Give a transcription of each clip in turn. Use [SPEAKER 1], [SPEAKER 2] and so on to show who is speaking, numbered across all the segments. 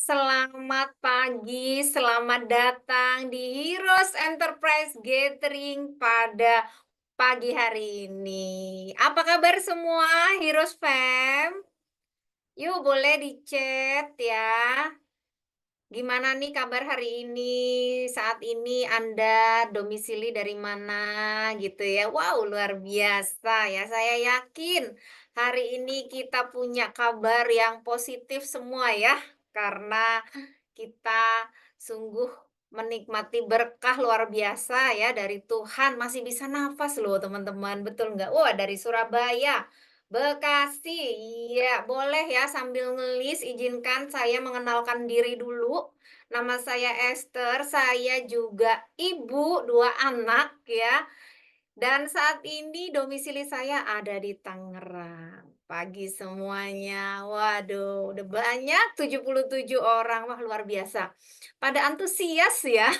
[SPEAKER 1] Selamat pagi, selamat datang di Heroes Enterprise Gathering pada pagi hari ini. Apa kabar semua Heroes Fam? Yuk boleh di-chat ya. Gimana nih kabar hari ini? Saat ini Anda domisili dari mana gitu ya. Wow, luar biasa ya. Saya yakin hari ini kita punya kabar yang positif semua ya. Karena kita sungguh menikmati berkah luar biasa ya dari Tuhan. Masih bisa nafas loh teman-teman, betul nggak? Wah, dari Surabaya. Bekasi, iya boleh ya sambil ngelis izinkan saya mengenalkan diri dulu. Nama saya Esther, saya juga ibu 2 anak ya. Dan saat ini domisili saya ada di Tangerang. Pagi semuanya. Waduh, udah banyak 77 orang. Wah, luar biasa. Pada antusias ya.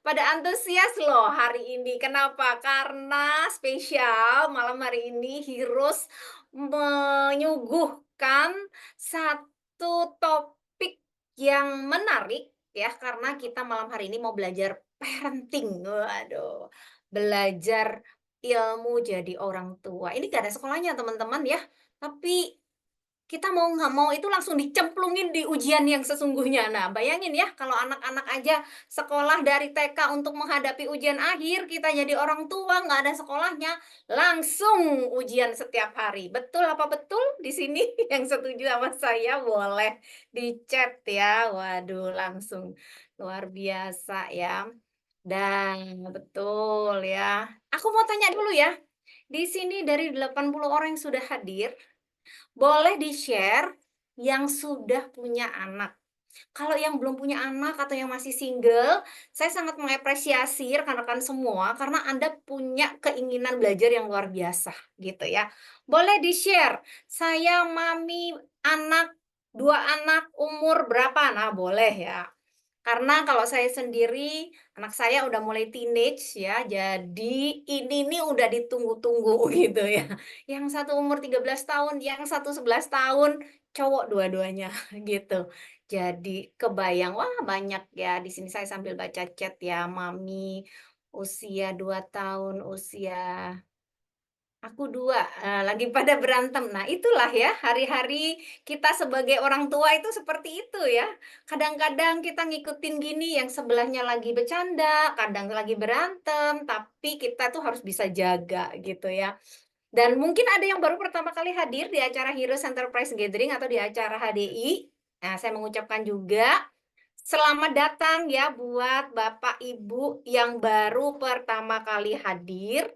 [SPEAKER 1] Pada antusias loh hari ini. Kenapa? Karena spesial malam hari ini Heroes menyuguhkan satu topik yang menarik ya karena kita malam hari ini mau belajar parenting. Waduh. Belajar ilmu jadi orang tua. Ini gak ada sekolahnya teman-teman ya, tapi kita mau nggak mau itu langsung dicemplungin di ujian yang sesungguhnya. Nah, bayangin ya kalau anak-anak aja sekolah dari TK untuk menghadapi ujian akhir, kita jadi orang tua nggak ada sekolahnya, langsung ujian setiap hari. Betul apa betul di sini? Yang setuju sama saya boleh di-chat ya. Waduh, langsung luar biasa ya. Dan betul ya. Aku mau tanya dulu ya, di sini dari 80 orang yang sudah hadir, boleh di-share yang sudah punya anak. Kalau yang belum punya anak atau yang masih single, saya sangat mengapresiasi rekan-rekan semua karena Anda punya keinginan belajar yang luar biasa gitu ya. Boleh di-share, saya mami anak, 2 anak umur berapa? Nah, boleh ya. Karena kalau saya sendiri, anak saya udah mulai teenage ya, jadi ini nih udah ditunggu-tunggu gitu ya. Yang satu umur 13 tahun, yang satu 11 tahun, cowok dua-duanya gitu. Jadi kebayang, wah banyak ya, di sini saya sambil baca chat ya, mami usia 2 tahun, usia aku 2 lagi pada berantem. Nah, itulah ya, hari-hari kita sebagai orang tua itu seperti itu ya. Kadang-kadang kita ngikutin gini, yang sebelahnya lagi bercanda, kadang lagi berantem, tapi kita tuh harus bisa jaga gitu ya. Dan mungkin ada yang baru pertama kali hadir di acara Heroes Enterprise Gathering atau di acara HDI. Nah, saya mengucapkan juga selamat datang ya buat Bapak Ibu yang baru pertama kali hadir.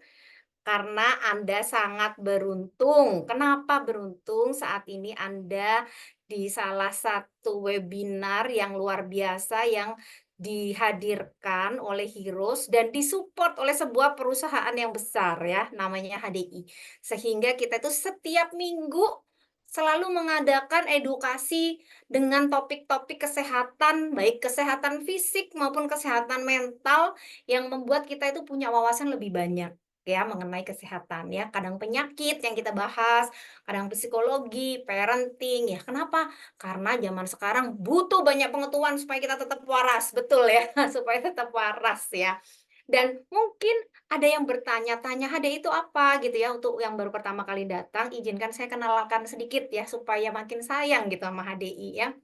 [SPEAKER 1] Karena Anda sangat beruntung. Kenapa beruntung? Saat ini Anda di salah satu webinar yang luar biasa yang dihadirkan oleh Heroes dan disupport oleh sebuah perusahaan yang besar ya, namanya HDI. Sehingga kita itu setiap minggu selalu mengadakan edukasi dengan topik-topik kesehatan, baik kesehatan fisik maupun kesehatan mental yang membuat kita itu punya wawasan lebih banyak ya mengenai kesehatan ya, kadang penyakit yang kita bahas, kadang psikologi, parenting ya. Kenapa? Karena zaman sekarang butuh banyak pengetahuan supaya kita tetap waras, betul ya, supaya tetap waras ya. Dan mungkin ada yang bertanya-tanya, "HDI itu apa?" gitu ya, untuk yang baru pertama kali datang, izinkan saya kenalkan sedikit ya, supaya makin sayang gitu sama HDI ya.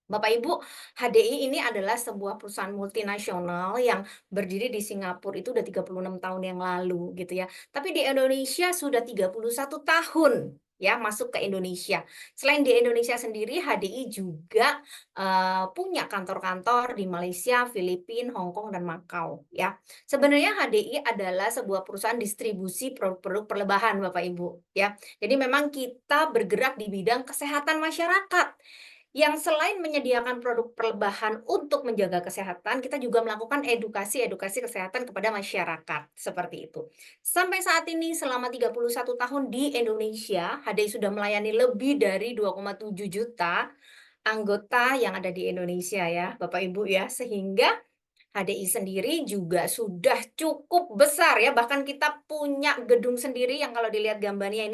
[SPEAKER 1] Bapak Ibu, HDI ini adalah sebuah perusahaan multinasional yang berdiri di Singapura itu udah 36 tahun yang lalu gitu ya. Tapi di Indonesia sudah 31 tahun ya masuk ke Indonesia. Selain di Indonesia sendiri, HDI juga punya kantor-kantor di Malaysia, Filipina, Hong Kong, dan Makau ya. Sebenarnya HDI adalah sebuah perusahaan distribusi produk-produk perlebahan Bapak Ibu ya. Jadi memang kita bergerak di bidang kesehatan masyarakat yang selain menyediakan produk perlebahan untuk menjaga kesehatan, kita juga melakukan edukasi-edukasi kesehatan kepada masyarakat, seperti itu. Sampai saat ini selama 31 tahun di Indonesia, HDI sudah melayani lebih dari 2,7 juta anggota yang ada di Indonesia ya, Bapak Ibu ya, sehingga HDI sendiri juga sudah cukup besar ya, bahkan kita punya gedung sendiri yang kalau dilihat gambarnya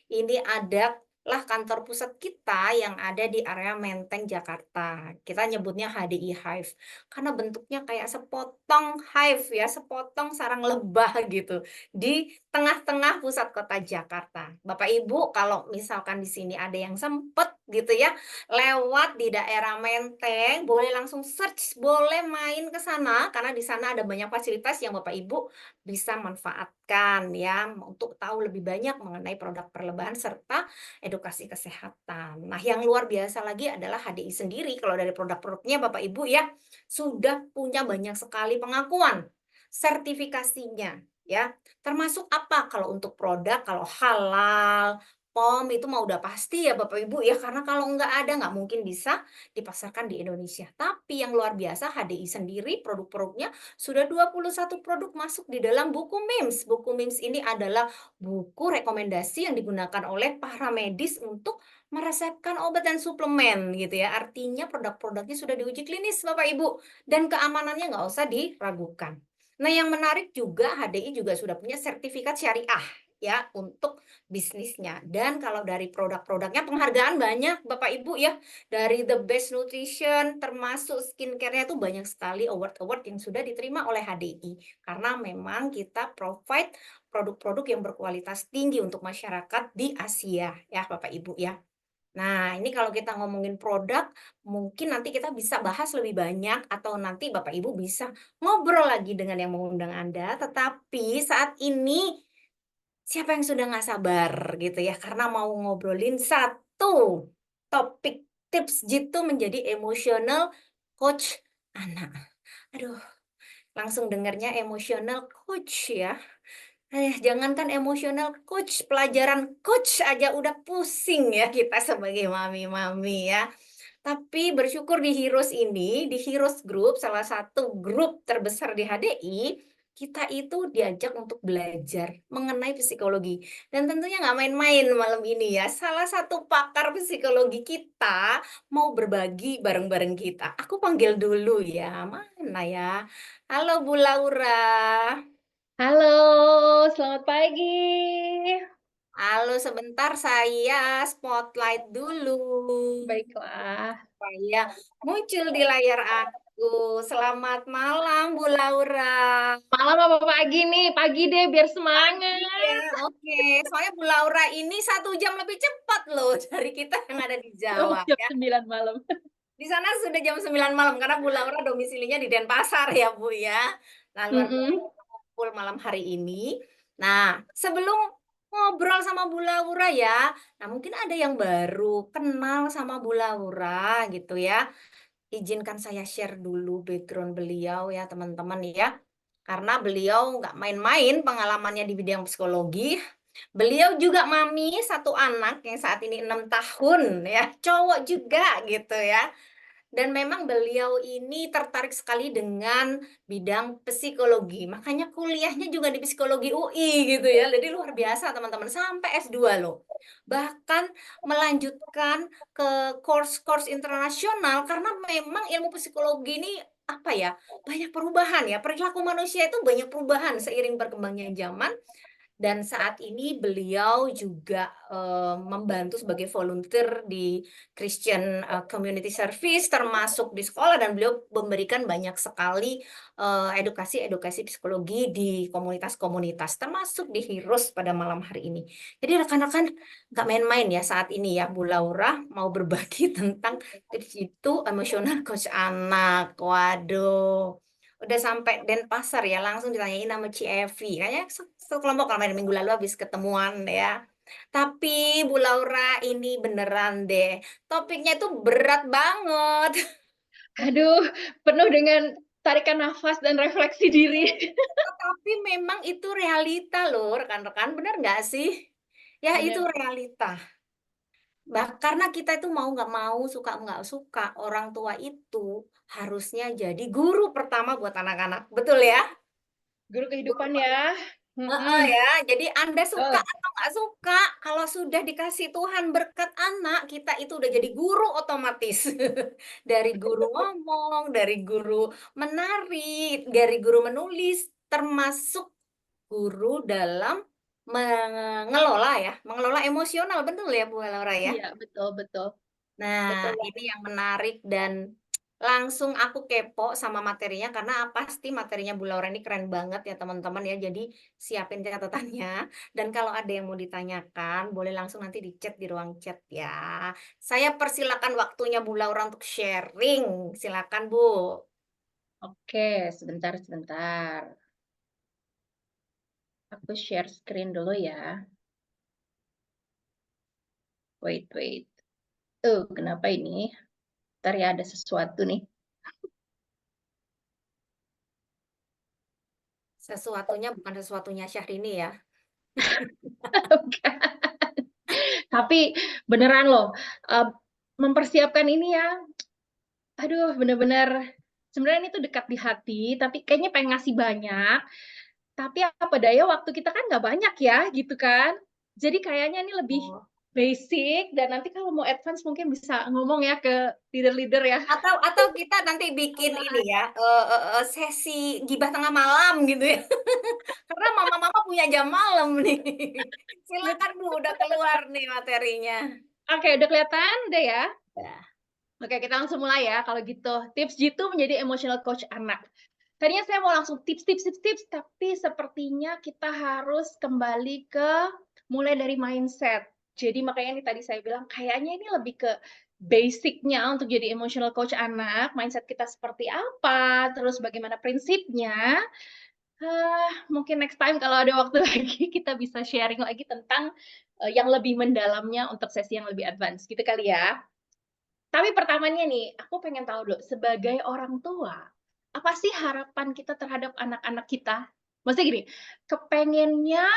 [SPEAKER 1] ini ada lah kantor pusat kita yang ada di area Menteng, Jakarta. Kita nyebutnya HDI Hive, karena bentuknya kayak sepotong hive ya, sepotong sarang lebah gitu, di tengah-tengah pusat kota Jakarta. Bapak Ibu kalau misalkan di sini ada yang sempet gitu ya, lewat di daerah Menteng, boleh langsung search, boleh main ke sana, karena di sana ada banyak fasilitas yang Bapak Ibu bisa manfaatkan ya, untuk tahu lebih banyak mengenai produk perlebahan serta edukasi kesehatan. Nah, yang luar biasa lagi adalah HDI sendiri kalau dari produk-produknya Bapak Ibu ya, sudah punya banyak sekali pengakuan, sertifikasinya ya. Termasuk apa kalau untuk produk, kalau halal, POM itu mah udah pasti ya Bapak Ibu ya, karena kalau nggak ada nggak mungkin bisa dipasarkan di Indonesia. Tapi yang luar biasa HDI sendiri produk-produknya sudah 21 produk masuk di dalam buku MIMS. Buku MIMS ini adalah buku rekomendasi yang digunakan oleh para medis untuk meresepkan obat dan suplemen gitu ya. Artinya produk-produknya sudah diuji klinis Bapak Ibu dan keamanannya nggak usah diragukan. Nah, yang menarik juga HDI juga sudah punya sertifikat syariah ya untuk bisnisnya. Dan kalau dari produk-produknya penghargaan banyak Bapak Ibu ya. Dari The Best Nutrition termasuk skincare-nya itu banyak sekali award-award yang sudah diterima oleh HDI. Karena memang kita provide produk-produk yang berkualitas tinggi untuk masyarakat di Asia ya Bapak Ibu ya. Nah, ini kalau kita ngomongin produk, mungkin nanti kita bisa bahas lebih banyak atau nanti Bapak Ibu bisa ngobrol lagi dengan yang mengundang Anda. Tetapi saat ini siapa yang sudah nggak sabar gitu ya karena mau ngobrolin satu topik tips jitu menjadi emotional coach anak. Aduh, langsung dengarnya emotional coach ya. Jangankan emotional coach, pelajaran coach aja udah pusing ya kita sebagai mami-mami ya. Tapi bersyukur di Heroes ini, di Heroes Group, salah satu grup terbesar di HDI, kita itu diajak untuk belajar mengenai psikologi. Dan tentunya nggak main-main malam ini ya. Salah satu pakar psikologi kita mau berbagi bareng-bareng kita. Aku panggil dulu ya, mana ya? Halo Bu Laura.
[SPEAKER 2] Halo, selamat pagi.
[SPEAKER 1] Halo, sebentar saya spotlight dulu
[SPEAKER 2] Baiklah.
[SPEAKER 1] supaya muncul di layar aku. Selamat malam, Bu Laura.
[SPEAKER 2] Malam apa pagi nih? Pagi deh biar
[SPEAKER 1] Pagi ya,
[SPEAKER 2] semangat.
[SPEAKER 1] oke. Soalnya Bu Laura ini 1 jam lebih cepat loh dari kita yang ada di
[SPEAKER 2] Oh,
[SPEAKER 1] Jawa
[SPEAKER 2] jam
[SPEAKER 1] ya.
[SPEAKER 2] 9 malam.
[SPEAKER 1] Di sana sudah jam 9 malam karena Bu Laura domisilinya di Denpasar ya Bu ya. Nah, luar biasa
[SPEAKER 2] Mm-mm.
[SPEAKER 1] kumpul malam hari ini. Nah, sebelum ngobrol sama Bu Laura ya, nah mungkin ada yang baru kenal sama Bu Laura gitu ya. Izinkan saya share dulu background beliau ya teman-teman ya. Karena beliau nggak main-main pengalamannya di bidang psikologi. Beliau juga mami satu anak yang saat ini 6 tahun ya, cowok juga gitu ya. Dan memang beliau ini tertarik sekali dengan bidang psikologi. Makanya kuliahnya juga di psikologi UI gitu ya. Jadi luar biasa teman-teman, sampai S2 loh. Bahkan melanjutkan ke course-course internasional karena memang ilmu psikologi ini apa ya? Banyak perubahan ya. Perilaku manusia itu banyak perubahan seiring berkembangnya zaman dan saat ini beliau juga membantu sebagai volunteer di Christian Community Service termasuk di sekolah dan beliau memberikan banyak sekali edukasi-edukasi psikologi di komunitas-komunitas termasuk di Heroes pada malam hari ini. Jadi rekan-rekan nggak main-main ya saat ini ya Bu Laura mau berbagi tentang tips itu emosional coach anak. Waduh. Udah sampai Denpasar ya, langsung ditanyain nama Ci Evi. Kayaknya sekelompok kemarin minggu lalu habis ketemuan ya. Tapi Bu Laura ini beneran deh. Topiknya itu berat banget.
[SPEAKER 2] Aduh, penuh dengan tarikan nafas dan refleksi diri.
[SPEAKER 1] Tapi memang itu realita loh, rekan-rekan. Bener nggak sih? Ya itu
[SPEAKER 2] Bener.
[SPEAKER 1] realita. Karena kita itu mau nggak mau, suka nggak suka, orang tua itu harusnya jadi guru pertama buat anak-anak. Betul ya?
[SPEAKER 2] Guru kehidupan ya.
[SPEAKER 1] Heeh,
[SPEAKER 2] Mm-mm.
[SPEAKER 1] ya, jadi Anda suka
[SPEAKER 2] Oh,
[SPEAKER 1] atau nggak suka, kalau sudah dikasih Tuhan berkat anak, kita itu udah jadi guru otomatis. Dari guru ngomong, dari guru menari, dari guru menulis, termasuk guru dalam mengelola emosional, betul ya Bu Laura ya?
[SPEAKER 2] Iya, betul betul, betul
[SPEAKER 1] Nah, ini
[SPEAKER 2] banget.
[SPEAKER 1] yang menarik dan langsung aku kepo sama materinya karena pasti materinya Bu Laura ini keren banget ya teman-teman ya. Jadi siapin catatannya dan kalau ada yang mau ditanyakan boleh langsung nanti di chat di ruang chat ya. Saya persilakan waktunya Bu Laura untuk sharing. Silakan Bu.
[SPEAKER 2] Oke, sebentar sebentar, aku share screen dulu ya. Wait wait. Kenapa ini? Entar ya ada sesuatu nih.
[SPEAKER 1] Sesuatunya bukan sesuatunya Syahrini ya.
[SPEAKER 2] Tapi beneran loh, mempersiapkan ini ya, aduh bener-bener sebenarnya ini tuh dekat di hati, tapi kayaknya pengen ngasih banyak, tapi apa daya waktu kita kan nggak banyak ya, gitu kan. Jadi kayaknya ini lebih
[SPEAKER 1] Oh.
[SPEAKER 2] basic dan nanti kalau mau advance mungkin bisa ngomong ya ke leader-leader ya.
[SPEAKER 1] Atau kita nanti bikin ini ya, sesi gibah tengah malam gitu ya. Karena mama-mama punya jam malam nih. Silakan Bu, udah keluar nih materinya.
[SPEAKER 2] Oke, udah kelihatan? Udah ya?
[SPEAKER 1] Ya.
[SPEAKER 2] Oke, kita langsung mulai ya kalau gitu. Tips jitu menjadi emotional coach anak. Tadinya saya mau langsung tips, tapi sepertinya kita harus kembali ke mulai dari mindset. Jadi makanya ini tadi saya bilang kayaknya ini lebih ke basic-nya untuk jadi emotional coach anak, mindset kita seperti apa, terus bagaimana prinsipnya. Mungkin next time kalau ada waktu lagi kita bisa sharing lagi tentang, yang lebih mendalamnya untuk sesi yang lebih advance gitu kali ya. Tapi pertamanya nih, aku pengen tahu dulu, sebagai orang tua, apa sih harapan kita terhadap anak-anak kita? Maksudnya gini, kepengennya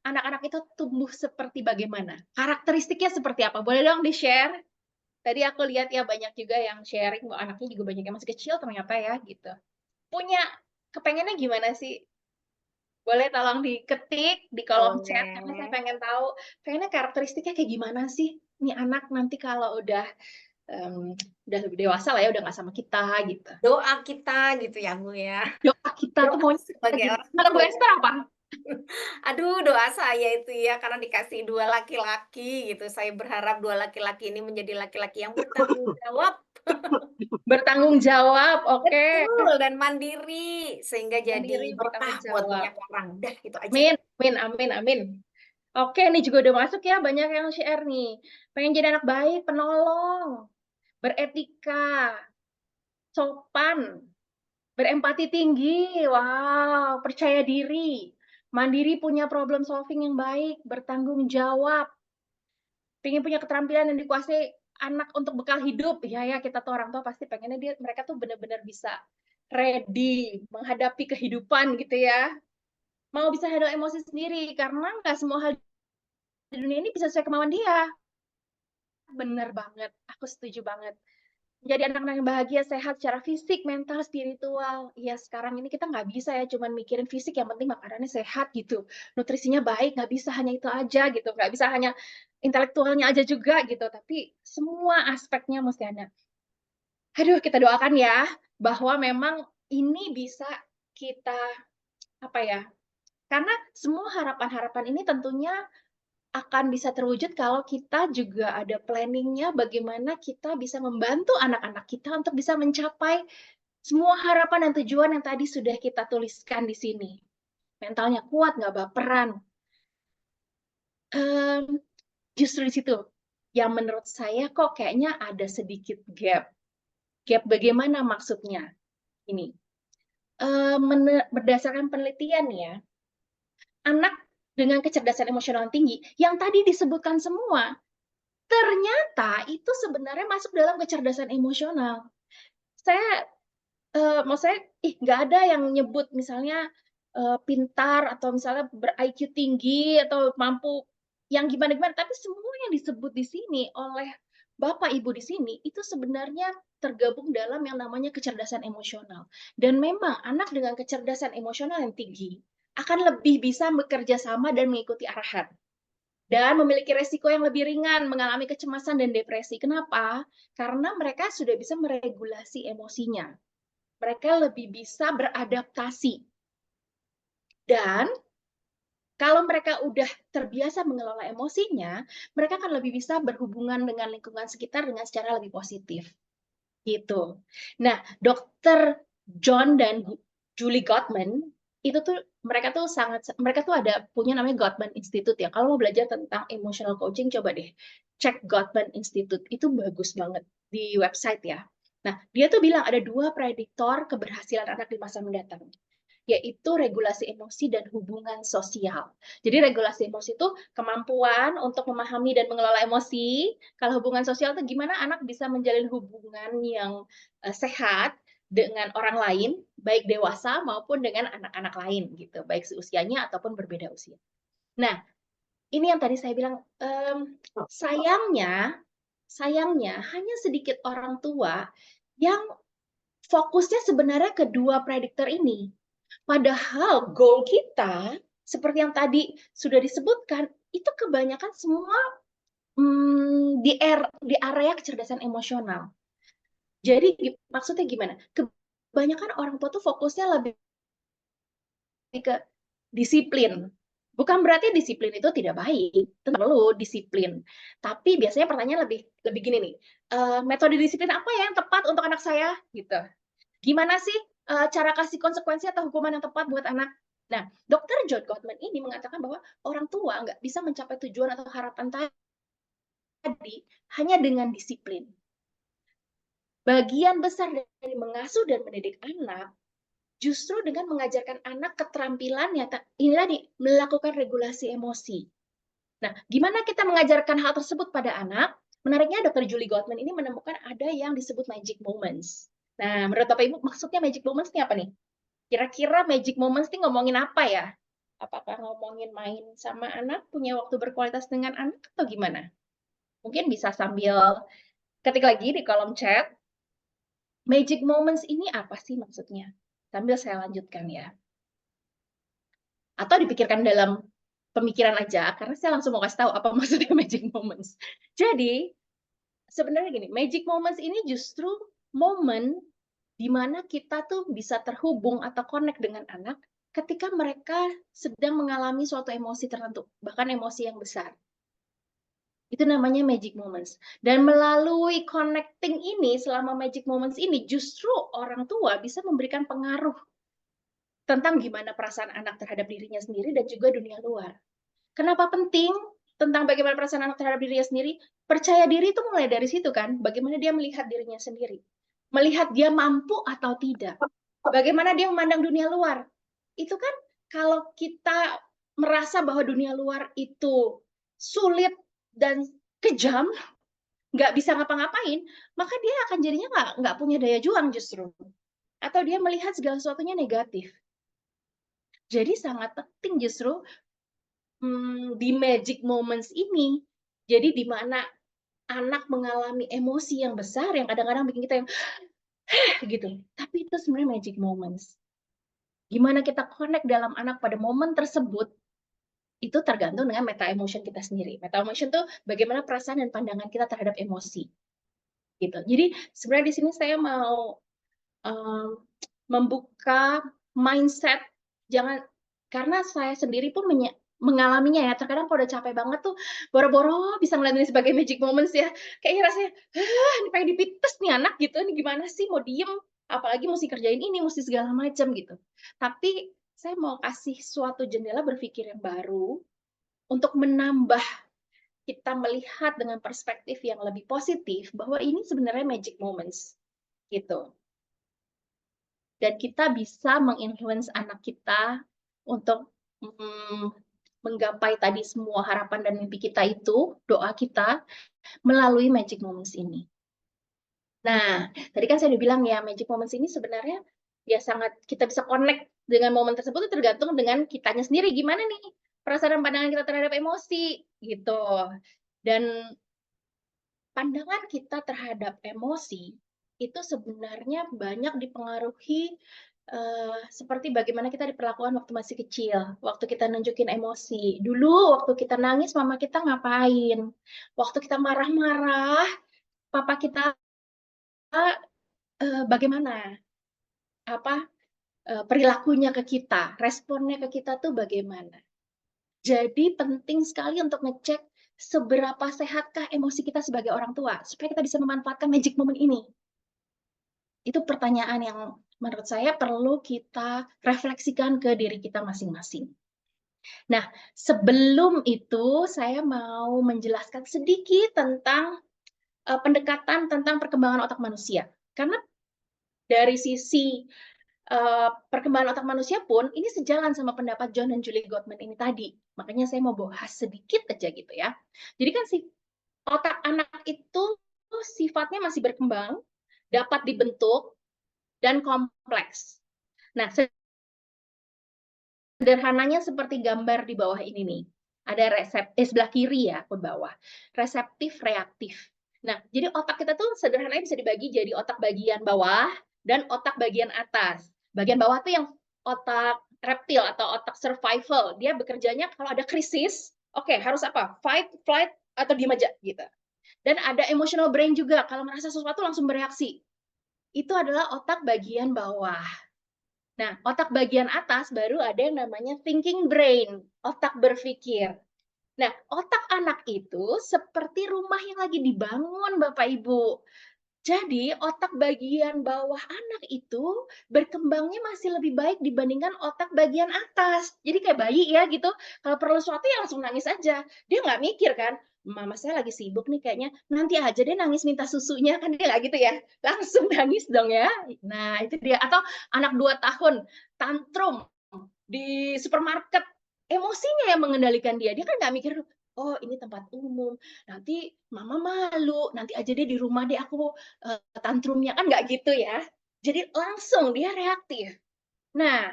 [SPEAKER 2] anak-anak itu tumbuh seperti bagaimana? Karakteristiknya seperti apa? Boleh dong di-share? Tadi aku lihat ya banyak juga yang sharing bahwa anaknya juga banyak yang masih kecil ternyata ya gitu. Punya kepengennya gimana sih? Boleh tolong diketik di kolom chat karena saya
[SPEAKER 1] Boleh.
[SPEAKER 2] pengen tahu, pengennya karakteristiknya kayak gimana sih, nih anak nanti kalau udah lebih dewasa lah ya, udah nggak sama kita gitu.
[SPEAKER 1] Doa kita gitu ya Bu ya.
[SPEAKER 2] Doa kita tuh
[SPEAKER 1] Doa
[SPEAKER 2] maunya kayak
[SPEAKER 1] sebagai
[SPEAKER 2] gimana?
[SPEAKER 1] orang
[SPEAKER 2] Menurut Bu
[SPEAKER 1] tua.
[SPEAKER 2] Esther apa?
[SPEAKER 1] Aduh, doa saya itu ya karena dikasih 2 laki-laki gitu. Saya berharap 2 laki-laki ini menjadi laki-laki yang bertanggung jawab.
[SPEAKER 2] Bertanggung jawab, oke.
[SPEAKER 1] Betul, dan mandiri, sehingga jadi
[SPEAKER 2] Mandiri,
[SPEAKER 1] berkah
[SPEAKER 2] bertanggung
[SPEAKER 1] buat
[SPEAKER 2] jawab.
[SPEAKER 1] banyak orang. Dah, itu aja.
[SPEAKER 2] Amin, amin, amin, amin. Oke, nih juga udah masuk ya, banyak yang share nih. Pengen jadi anak baik, penolong, beretika, sopan, berempati tinggi, wow, percaya diri, mandiri, punya problem solving yang baik, bertanggung jawab, pengen punya keterampilan yang dikuasai anak untuk bekal hidup. Iya ya, kita tuh orang tua pasti pengennya mereka tuh benar-benar bisa ready menghadapi kehidupan gitu ya. Mau bisa handle emosi sendiri karena nggak semua hal di dunia ini bisa sesuai kemauan dia. Bener banget, aku setuju banget. Jadi anak-anak yang bahagia, sehat secara fisik, mental, spiritual. Iya, sekarang ini kita nggak bisa ya cuman mikirin fisik, yang penting makanannya sehat gitu. Nutrisinya baik, nggak bisa hanya itu aja gitu. Nggak bisa hanya intelektualnya aja juga gitu, tapi semua aspeknya mesti ada. Aduh, kita doakan ya, bahwa memang ini bisa kita, apa ya, karena semua harapan-harapan ini tentunya akan bisa terwujud kalau kita juga ada planning-nya bagaimana kita bisa membantu anak-anak kita untuk bisa mencapai semua harapan dan tujuan yang tadi sudah kita tuliskan di sini. Mentalnya kuat, nggak baperan. Justru di situ yang menurut saya kok kayaknya ada sedikit gap. Gap bagaimana maksudnya? Ini, berdasarkan penelitian ya, anak dengan kecerdasan emosional tinggi, yang tadi disebutkan semua, ternyata itu sebenarnya masuk dalam kecerdasan emosional. Saya, maksud saya, nggak ada yang nyebut misalnya, pintar atau misalnya ber-IQ tinggi atau mampu yang gimana-gimana, tapi semua yang disebut di sini oleh Bapak, Ibu di sini, itu sebenarnya tergabung dalam yang namanya kecerdasan emosional. Dan memang anak dengan kecerdasan emosional yang tinggi akan lebih bisa bekerja sama dan mengikuti arahan. Dan memiliki resiko yang lebih ringan mengalami kecemasan dan depresi. Kenapa? Karena mereka sudah bisa meregulasi emosinya. Mereka lebih bisa beradaptasi. Dan Kalau mereka udah terbiasa mengelola emosinya, mereka akan lebih bisa berhubungan dengan lingkungan sekitar dengan secara lebih positif, gitu. Nah, Dokter John dan Julie Gottman itu tuh mereka tuh ada punya namanya Gottman Institute ya. Kalau mau belajar tentang emotional coaching, coba deh cek Gottman Institute. Itu bagus banget di website ya. Nah, dia tuh bilang ada 2 prediktor keberhasilan anak di masa mendatang, yaitu regulasi emosi dan hubungan sosial. Jadi regulasi emosi itu kemampuan untuk memahami dan mengelola emosi. Kalau hubungan sosial itu gimana anak bisa menjalin hubungan yang sehat dengan orang lain, baik dewasa maupun dengan anak-anak lain gitu, baik seusianya ataupun berbeda usia. Nah, ini yang tadi saya bilang, sayangnya, sayangnya hanya sedikit orang tua yang fokusnya sebenarnya ke 2 prediktor ini. Padahal goal kita, seperti yang tadi sudah disebutkan, itu kebanyakan semua di area kecerdasan emosional. Jadi maksudnya gimana? Kebanyakan orang tua tuh fokusnya lebih ke disiplin. Bukan berarti disiplin itu tidak baik, perlu disiplin. Tapi biasanya pertanyaan lebih lebih gini nih, metode disiplin apa ya yang tepat untuk anak saya? Gitu. Gimana sih cara kasih konsekuensi atau hukuman yang tepat buat anak? Nah, Dokter John Gottman ini mengatakan bahwa orang tua nggak bisa mencapai tujuan atau harapan tadi hanya dengan disiplin. Bagian besar dari mengasuh dan mendidik anak justru dengan mengajarkan anak keterampilan yang ini tadi melakukan regulasi emosi. Nah, gimana kita mengajarkan hal tersebut pada anak? Menariknya Dr. Julie Gottman ini menemukan ada yang disebut magic moments. Nah, menurut Bapak Ibu maksudnya magic moments ini apa nih? Kira-kira magic moments ini ngomongin apa ya? Apakah ngomongin main sama anak, punya waktu berkualitas dengan anak, atau gimana? Mungkin bisa sambil ketik lagi di kolom chat. Magic moments ini apa sih maksudnya? Sambil saya lanjutkan ya. Atau dipikirkan dalam pemikiran aja, karena saya langsung mau kasih tahu apa maksudnya magic moments. Jadi, sebenarnya gini, magic moments ini justru momen di mana kita tuh bisa terhubung atau connect dengan anak ketika mereka sedang mengalami suatu emosi tertentu, bahkan emosi yang besar. Itu namanya magic moments. Dan melalui connecting ini, selama magic moments ini, justru orang tua bisa memberikan pengaruh tentang gimana perasaan anak terhadap dirinya sendiri dan juga dunia luar. Kenapa penting tentang bagaimana perasaan anak terhadap dirinya sendiri? Percaya diri itu mulai dari situ kan, bagaimana dia melihat dirinya sendiri. Melihat dia mampu atau tidak. Bagaimana dia memandang dunia luar. Itu kan kalau kita merasa bahwa dunia luar itu sulit dan kejam, nggak bisa ngapa-ngapain, maka dia akan jadinya nggak punya daya juang justru. Atau dia melihat segala sesuatunya negatif. Jadi sangat penting justru di magic moments ini. Jadi di mana anak mengalami emosi yang besar yang kadang-kadang bikin kita yang gitu. Tapi itu sebenarnya magic moments. Gimana kita connect dalam anak pada momen tersebut, itu tergantung dengan meta emotion kita sendiri. Meta emotion tuh bagaimana perasaan dan pandangan kita terhadap emosi. Gitu. Jadi sebenarnya di sini saya mau membuka mindset, jangan, karena saya sendiri pun mengalaminya ya. Terkadang kalau udah capek banget tuh boro-boro bisa ngeliat ini sebagai magic moments ya. Kayaknya rasanya, ini pengen dipites nih anak gitu, ini gimana sih mau diem, apalagi mesti kerjain ini, mesti segala macam gitu. Tapi saya mau kasih suatu jendela berpikir yang baru untuk menambah kita melihat dengan perspektif yang lebih positif bahwa ini sebenarnya magic moments gitu. Dan kita bisa menginfluence anak kita untuk menggapai tadi semua harapan dan mimpi kita itu, doa kita, melalui magic moments ini. Nah, tadi kan saya udah bilang ya, magic moments ini sebenarnya ya sangat kita bisa connect dengan momen tersebut itu tergantung dengan kitanya sendiri. Gimana nih perasaan dan pandangan kita terhadap emosi, gitu. Dan pandangan kita terhadap emosi itu sebenarnya banyak dipengaruhi seperti bagaimana kita diperlakukan waktu masih kecil, waktu kita nunjukin emosi. Dulu waktu kita nangis, mama kita ngapain? Waktu kita marah-marah, papa kita bagaimana? Apa perilakunya ke kita, responnya ke kita tuh bagaimana? Jadi penting sekali untuk ngecek seberapa sehatkah emosi kita sebagai orang tua, supaya kita bisa memanfaatkan magic moment ini. Itu pertanyaan yang menurut saya perlu kita refleksikan ke diri kita masing-masing. Nah, sebelum itu saya mau menjelaskan sedikit tentang, pendekatan tentang perkembangan otak manusia. Karena dari sisi, perkembangan otak manusia pun ini sejalan sama pendapat John dan Julie Gottman ini tadi. Makanya saya mau bahas sedikit aja gitu ya. Jadi kan si otak anak itu sifatnya masih berkembang, dapat dibentuk, dan kompleks. Nah, sederhananya seperti gambar di bawah ini nih. Ada sebelah kiri ya, ke bawah. Reseptif, reaktif. Nah, jadi otak kita tuh sederhananya bisa dibagi jadi otak bagian bawah dan otak bagian atas. Bagian bawah tuh yang otak reptil atau otak survival. Dia bekerjanya kalau ada krisis, oke, harus apa? Fight, flight, atau diem aja gitu. Dan ada emotional brain juga, kalau merasa sesuatu langsung bereaksi. Itu adalah otak bagian bawah. Nah, otak bagian atas baru ada yang namanya thinking brain, otak berpikir. Nah, otak anak itu seperti rumah yang lagi dibangun, Bapak Ibu. Jadi, otak bagian bawah anak itu berkembangnya masih lebih baik dibandingkan otak bagian atas. Jadi kayak bayi ya gitu, kalau perlu sesuatu ya langsung nangis aja. Dia nggak mikir kan, mama saya lagi sibuk nih kayaknya, nanti aja deh nangis minta susunya, kan dia nggak gitu ya. Langsung nangis dong ya. Nah, itu dia. Atau anak 2 tahun, tantrum di supermarket, emosinya yang mengendalikan dia. Dia kan nggak mikir, oh ini tempat umum, nanti mama malu, nanti aja deh di rumah deh aku tantrumnya, kan nggak gitu ya. Jadi langsung dia reaktif. Nah,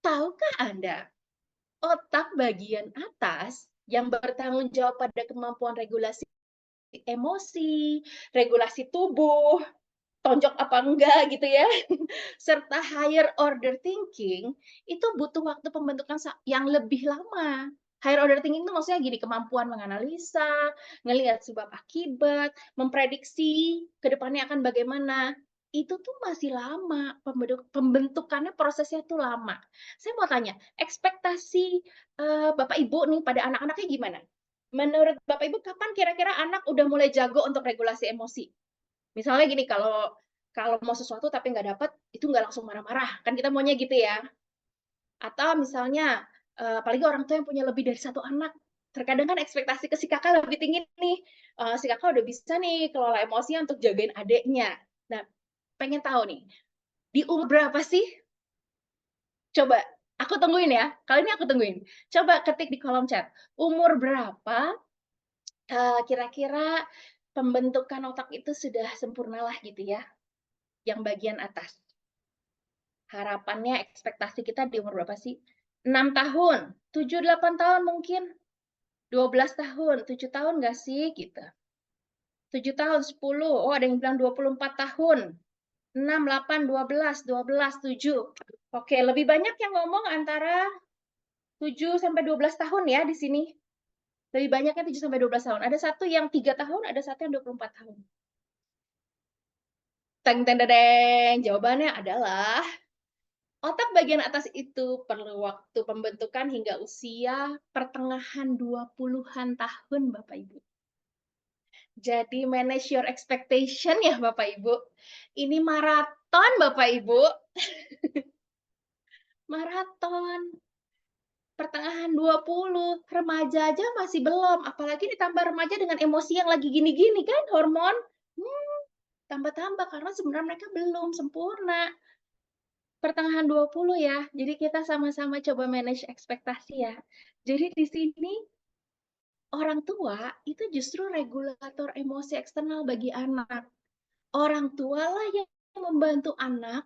[SPEAKER 2] tahukah Anda, otak bagian atas yang bertanggung jawab pada kemampuan regulasi emosi, regulasi tubuh, tonjok apa enggak gitu ya, serta higher order thinking, itu butuh waktu pembentukan yang lebih lama. Higher order thinking itu maksudnya gini, kemampuan menganalisa, ngelihat sebab akibat, memprediksi ke depannya akan bagaimana. Itu tuh masih lama, pembentukannya prosesnya tuh lama. Saya mau tanya, ekspektasi Bapak Ibu nih pada anak-anaknya gimana? Menurut Bapak Ibu kapan kira-kira anak udah mulai jago untuk regulasi emosi? Misalnya gini, kalau kalau mau sesuatu tapi nggak dapat, itu nggak langsung marah-marah, kan kita maunya gitu ya. Atau misalnya, apalagi orang tua yang punya lebih dari satu anak, terkadang kan ekspektasi ke si kakak lebih tinggi nih, si kakak udah bisa nih kelola emosinya untuk jagain adiknya. Nah, pengen tahu nih, di umur berapa sih? Coba, aku tungguin ya, kali ini aku tungguin. Coba ketik di kolom chat, umur berapa, kira-kira pembentukan otak itu sudah sempurnalah gitu ya, yang bagian atas. Harapannya, ekspektasi kita di umur berapa sih? 6 tahun, 7, 8 tahun mungkin, 12 tahun, 7 tahun nggak sih? Gitu. 7 tahun, 10, oh ada yang bilang 24 tahun, 6, 8, 12, 12, 7. Oke, lebih banyak yang ngomong antara 7 sampai 12 tahun ya di sini. Lebih banyaknya 7 sampai 12 tahun. Ada satu yang 3 tahun, ada satu yang 24 tahun. Teng teng dedeng, jawabannya adalah otak bagian atas itu perlu waktu pembentukan hingga usia pertengahan 20-an tahun, Bapak Ibu. Jadi manage your expectation ya Bapak Ibu. Ini maraton Bapak Ibu. Maraton. Pertengahan 20, remaja aja masih belum, apalagi ditambah remaja dengan emosi yang lagi gini-gini kan, hormon. Tambah-tambah karena sebenarnya mereka belum sempurna. Pertengahan 20 ya, jadi kita sama-sama coba manage ekspektasi ya. Jadi di sini orang tua itu justru regulator emosi eksternal bagi anak. Orang tualah yang membantu anak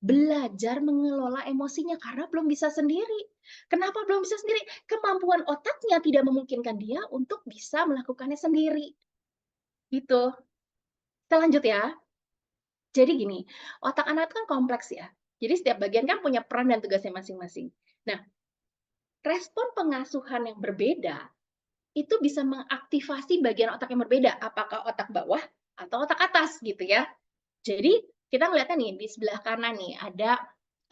[SPEAKER 2] belajar mengelola emosinya karena belum bisa sendiri. Kenapa belum bisa sendiri? Kemampuan otaknya tidak memungkinkan dia untuk bisa melakukannya sendiri. Gitu. Kita lanjut ya. Jadi gini, otak anak kan kompleks ya. Jadi setiap bagian kan punya peran dan tugasnya masing-masing. Nah, respon pengasuhan yang berbeda itu bisa mengaktifasi bagian otak yang berbeda, apakah otak bawah atau otak atas gitu ya. Jadi kita ngeliatnya nih di sebelah kanan nih ada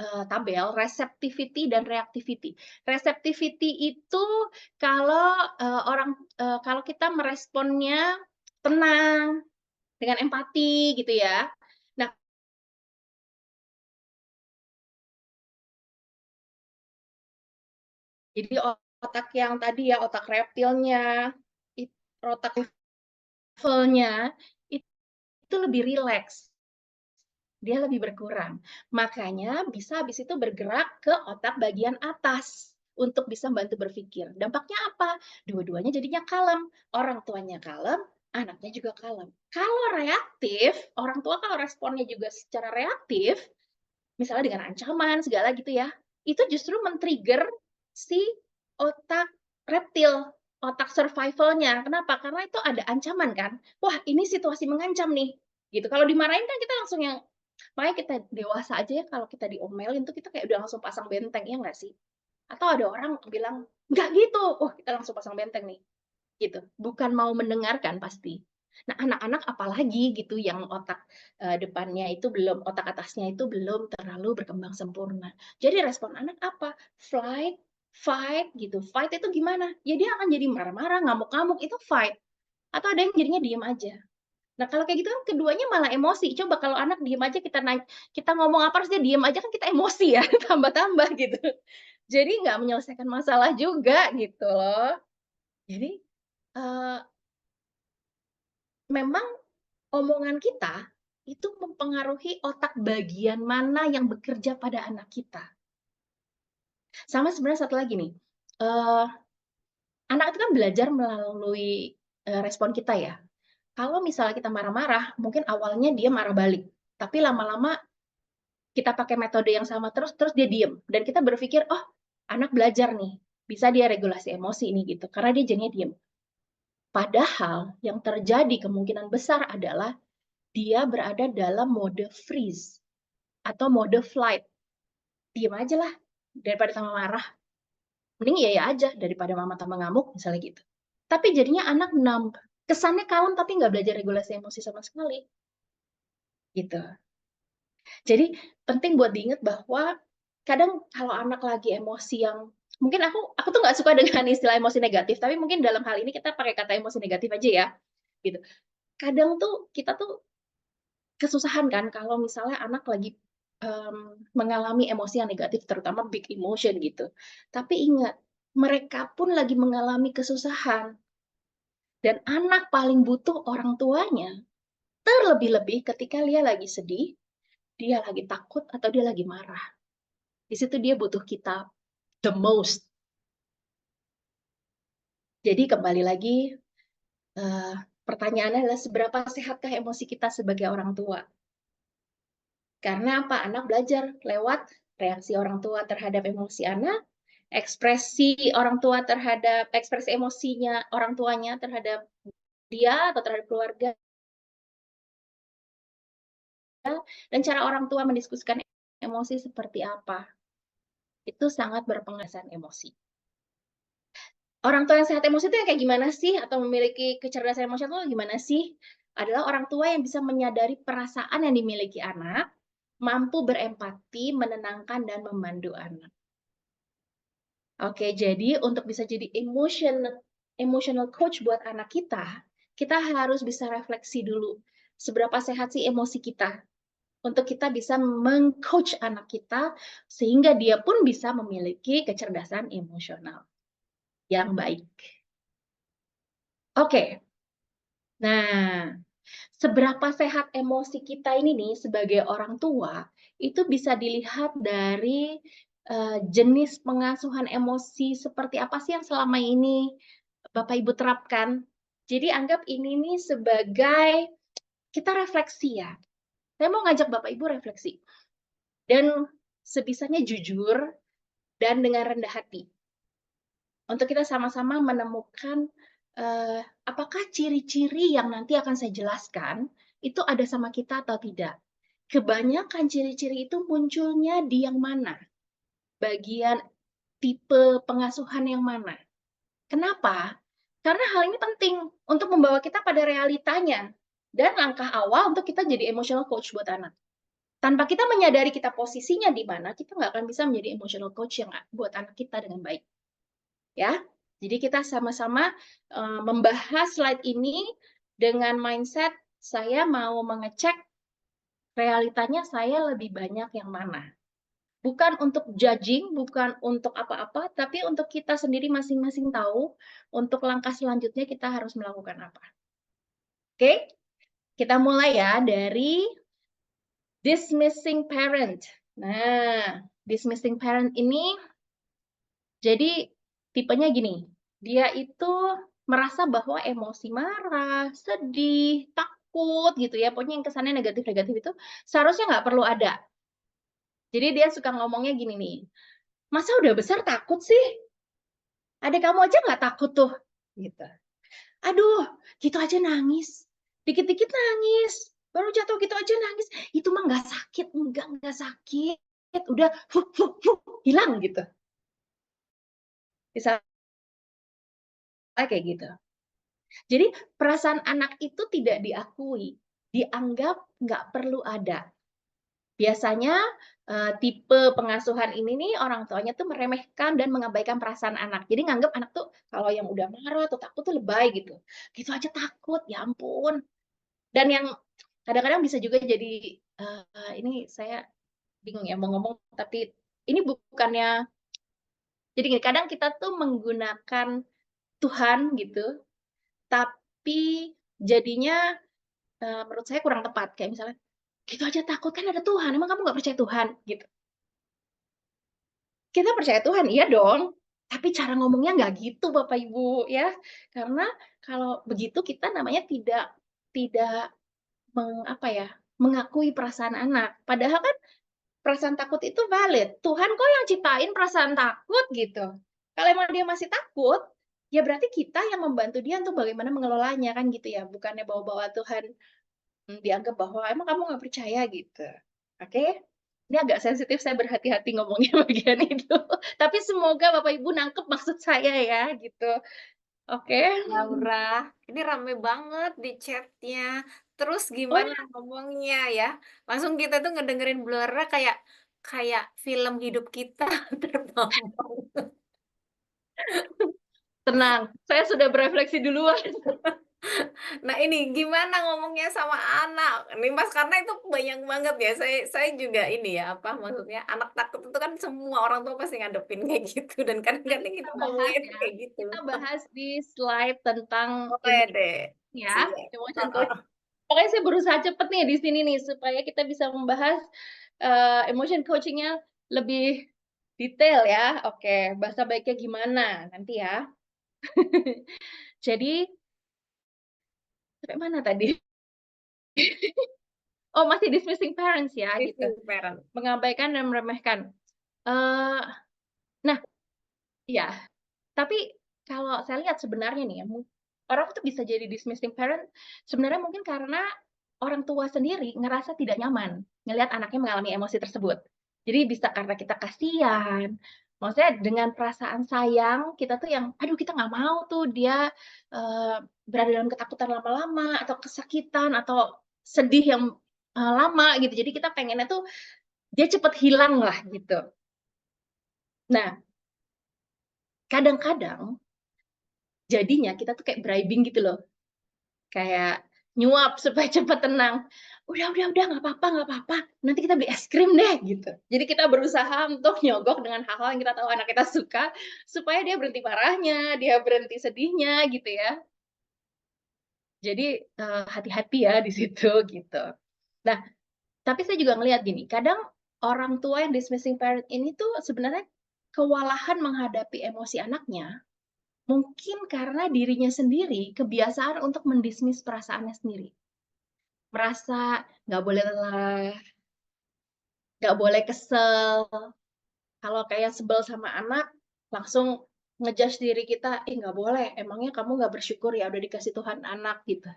[SPEAKER 2] tabel receptivity dan reactivity. Receptivity itu kalau, kalau kita meresponnya tenang, dengan empati gitu ya. Nah, jadi otak yang tadi ya, otak reptilnya, otak levelnya itu lebih rileks. Dia lebih berkurang. Makanya bisa habis itu bergerak ke otak bagian atas untuk bisa bantu berpikir. Dampaknya apa? Dua-duanya jadinya kalem. Orang tuanya kalem, anaknya juga kalem. Kalau reaktif, orang tua kalau responnya juga secara reaktif, misalnya dengan ancaman segala gitu ya, itu justru men-trigger si otak reptil, otak survival-nya. Kenapa? Karena itu ada ancaman kan. Wah, ini situasi mengancam nih. Gitu. Kalau dimarahin kan kita langsung yang makanya kita dewasa aja ya kalau kita diomelin tuh kita kayak udah langsung pasang benteng, ya nggak sih? Atau ada orang bilang, "Nggak gitu." Wah, kita langsung pasang benteng nih, gitu. Bukan mau mendengarkan pasti. Nah, anak-anak apalagi gitu yang otak, depannya itu belum otak atasnya itu belum terlalu berkembang sempurna. Jadi respon anak apa? Flight, fight gitu. Fight itu gimana? Ya dia akan jadi marah-marah, ngamuk-ngamuk, itu fight. Atau ada yang jadinya diem aja. Nah, kalau kayak gitu kan keduanya malah emosi. Coba kalau anak diem aja kita ngomong apa terus dia diem aja kan kita emosi ya, tambah-tambah gitu. Jadi nggak menyelesaikan masalah juga gitu loh. Jadi, eee, memang omongan kita itu mempengaruhi otak bagian mana yang bekerja pada anak kita. Sama sebenarnya satu lagi nih, eee, anak itu kan belajar melalui, respon kita ya. Kalau misalnya kita marah-marah, mungkin awalnya dia marah balik, tapi lama-lama kita pakai metode yang sama terus, terus dia diem, dan kita berpikir, "Oh, anak belajar nih, bisa dia regulasi emosi nih," gitu, karena dia jadinya diem. Padahal yang terjadi kemungkinan besar adalah dia berada dalam mode freeze atau mode flight. Diem aja lah, daripada tambah marah, mending iya aja daripada mama tambah ngamuk, misalnya gitu. Tapi jadinya anak numb, kesannya kalem tapi nggak belajar regulasi emosi sama sekali, gitu. Jadi penting buat diingat bahwa kadang kalau anak lagi emosi yang mungkin aku tuh nggak suka dengan istilah emosi negatif, tapi mungkin dalam hal ini kita pakai kata emosi negatif aja ya, gitu. Kadang tuh kita tuh kesusahan kan kalau misalnya anak lagi, mengalami emosi yang negatif, terutama big emotion gitu. Tapi ingat, mereka pun lagi mengalami kesusahan dan anak paling butuh orang tuanya, terlebih-lebih ketika dia lagi sedih, dia lagi takut, atau dia lagi marah. Di situ dia butuh kita the most. Jadi kembali lagi, eee, pertanyaannya adalah seberapa sehatkah emosi kita sebagai orang tua? Karena apa? Anak belajar lewat reaksi orang tua terhadap emosi anak, ekspresi orang tua terhadap ekspresi emosinya orang tuanya terhadap dia atau terhadap keluarga, dan cara orang tua mendiskusikan emosi seperti apa. Itu sangat berpengaruh emosi. Orang tua yang sehat emosi itu yang kayak gimana sih? Atau memiliki kecerdasan emosional itu gimana sih? Adalah orang tua yang bisa menyadari perasaan yang dimiliki anak, mampu berempati, menenangkan, dan memandu anak. Oke, jadi untuk bisa jadi emotional coach buat anak kita, kita harus bisa refleksi dulu, seberapa sehat sih emosi kita, untuk kita bisa meng-coach anak kita, sehingga dia pun bisa memiliki kecerdasan emosional yang baik. Oke, nah, seberapa sehat emosi kita ini nih sebagai orang tua, itu bisa dilihat dari, jenis pengasuhan emosi seperti apa sih yang selama ini Bapak Ibu terapkan. Jadi anggap ini nih sebagai kita refleksi ya. Saya mau ngajak Bapak Ibu refleksi dan sebisanya jujur dan dengan rendah hati. Untuk kita sama-sama menemukan, apakah ciri-ciri yang nanti akan saya jelaskan, itu ada sama kita atau tidak. Kebanyakan ciri-ciri itu munculnya di yang mana? Bagian tipe pengasuhan yang mana? Kenapa? Karena hal ini penting untuk membawa kita pada realitanya dan langkah awal untuk kita jadi emotional coach buat anak. Tanpa kita menyadari kita posisinya di mana, kita nggak akan bisa menjadi emotional coach yang buat anak kita dengan baik, ya. Jadi kita sama-sama membahas slide ini dengan mindset saya mau mengecek realitanya saya lebih banyak yang mana. Bukan untuk judging, bukan untuk apa-apa, tapi untuk kita sendiri masing-masing tahu untuk langkah selanjutnya kita harus melakukan apa. Oke? Kita mulai ya dari dismissing parent. Nah, dismissing parent ini jadi tipenya gini, dia itu merasa bahwa emosi marah, sedih, takut gitu ya, pokoknya yang kesannya negatif-negatif itu seharusnya nggak perlu ada. Jadi dia suka ngomongnya gini nih, "Masa udah besar takut sih? Adik kamu aja nggak takut tuh?" Gitu. "Aduh, gitu aja nangis, dikit-dikit nangis, baru jatuh gitu aja nangis, itu mah nggak sakit." Nggak sakit, udah hilang gitu. Misalnya kayak gitu. Jadi perasaan anak itu tidak diakui, dianggap nggak perlu ada. Biasanya, tipe pengasuhan ini nih orang tuanya tuh meremehkan dan mengabaikan perasaan anak. Jadi nganggep anak tuh kalau yang udah marah atau takut tuh lebay gitu. Gitu aja takut, ya ampun. Dan yang kadang-kadang bisa juga jadi, ini saya bingung ya mau ngomong, tapi ini bukannya jadi gini, kadang kita tuh menggunakan Tuhan gitu, tapi jadinya, menurut saya kurang tepat. Kayak misalnya, "Gitu aja takut, kan ada Tuhan, emang kamu nggak percaya Tuhan?" Gitu. Kita percaya Tuhan, iya dong, tapi cara ngomongnya nggak gitu Bapak Ibu ya. Karena kalau begitu kita namanya tidak apa ya, mengakui perasaan anak. Padahal kan perasaan takut itu valid, Tuhan kok yang ciptain perasaan takut gitu. Kalau emang dia masih takut, ya berarti kita yang membantu dia untuk bagaimana mengelolanya kan gitu ya, bukannya bawa-bawa Tuhan, dianggap bahwa, "Emang kamu nggak percaya?" Gitu. Oke? Ini agak sensitif, saya berhati-hati ngomongnya bagian itu. Tapi semoga Bapak Ibu nangkep maksud saya ya, gitu. Oke.
[SPEAKER 1] Laura, ini rame banget di chat-nya. Terus
[SPEAKER 2] Oh
[SPEAKER 1] gimana
[SPEAKER 2] ya,
[SPEAKER 1] ngomongnya ya? Langsung kita tuh ngedengerin Blora kayak kayak film hidup kita tertonton.
[SPEAKER 2] tenang, saya sudah berefleksi duluan.
[SPEAKER 1] Nah ini gimana ngomongnya sama anak? Nih Mas, karena itu banyak banget ya, saya juga ini ya, apa maksudnya, anak takut itu kan semua orang tua pasti ngadepin kayak gitu dan
[SPEAKER 2] Nanti
[SPEAKER 1] kadang-kadang
[SPEAKER 2] kita
[SPEAKER 1] kita
[SPEAKER 2] bahas
[SPEAKER 1] ngomongin
[SPEAKER 2] ya,
[SPEAKER 1] kayak gitu.
[SPEAKER 2] kita bahas di slide tentang
[SPEAKER 1] Boleh deh.
[SPEAKER 2] ya,
[SPEAKER 1] Siap.
[SPEAKER 2] emotion coach.
[SPEAKER 1] Heeh.
[SPEAKER 2] Pokoknya saya berusaha cepet nih di sini nih, supaya kita bisa membahas, emotion coaching-nya lebih detail ya. Oke, bahasa baiknya gimana, nanti ya. Jadi, sampai mana tadi? Oh, masih dismissing parents ya, gitu.
[SPEAKER 1] Dismiss parent.
[SPEAKER 2] Mengabaikan dan meremehkan. Eee, nah, iya, tapi kalau saya lihat sebenarnya nih ya, orang tuh bisa jadi dismissing parent, sebenarnya mungkin karena orang tua sendiri ngerasa tidak nyaman ngelihat anaknya mengalami emosi tersebut. Jadi bisa karena kita kasihan, maksudnya dengan perasaan sayang, kita tuh yang, aduh kita nggak mau tuh dia, eee, berada dalam ketakutan lama-lama, atau kesakitan, atau sedih yang, lama gitu. Jadi kita pengennya tuh dia cepet hilang lah gitu. Nah, kadang-kadang jadinya kita tuh kayak bribing gitu loh, kayak nyuap supaya cepet tenang. Udah, nggak apa-apa, nanti kita beli es krim deh," gitu. Jadi kita berusaha untuk nyogok dengan hal-hal yang kita tahu anak kita suka, supaya dia berhenti marahnya, dia berhenti sedihnya, gitu ya. Jadi, hati-hati ya di situ, gitu. Nah, tapi saya juga ngelihat gini, kadang orang tua yang dismissing parent ini tuh sebenarnya kewalahan menghadapi emosi anaknya, mungkin karena dirinya sendiri kebiasaan untuk mendismiss perasaannya sendiri. Merasa nggak boleh lelah, nggak boleh kesel, kalau kayak sebel sama anak, langsung nge-judge diri kita, "Ih nggak boleh, emangnya kamu nggak bersyukur ya udah dikasih Tuhan anak?" Gitu.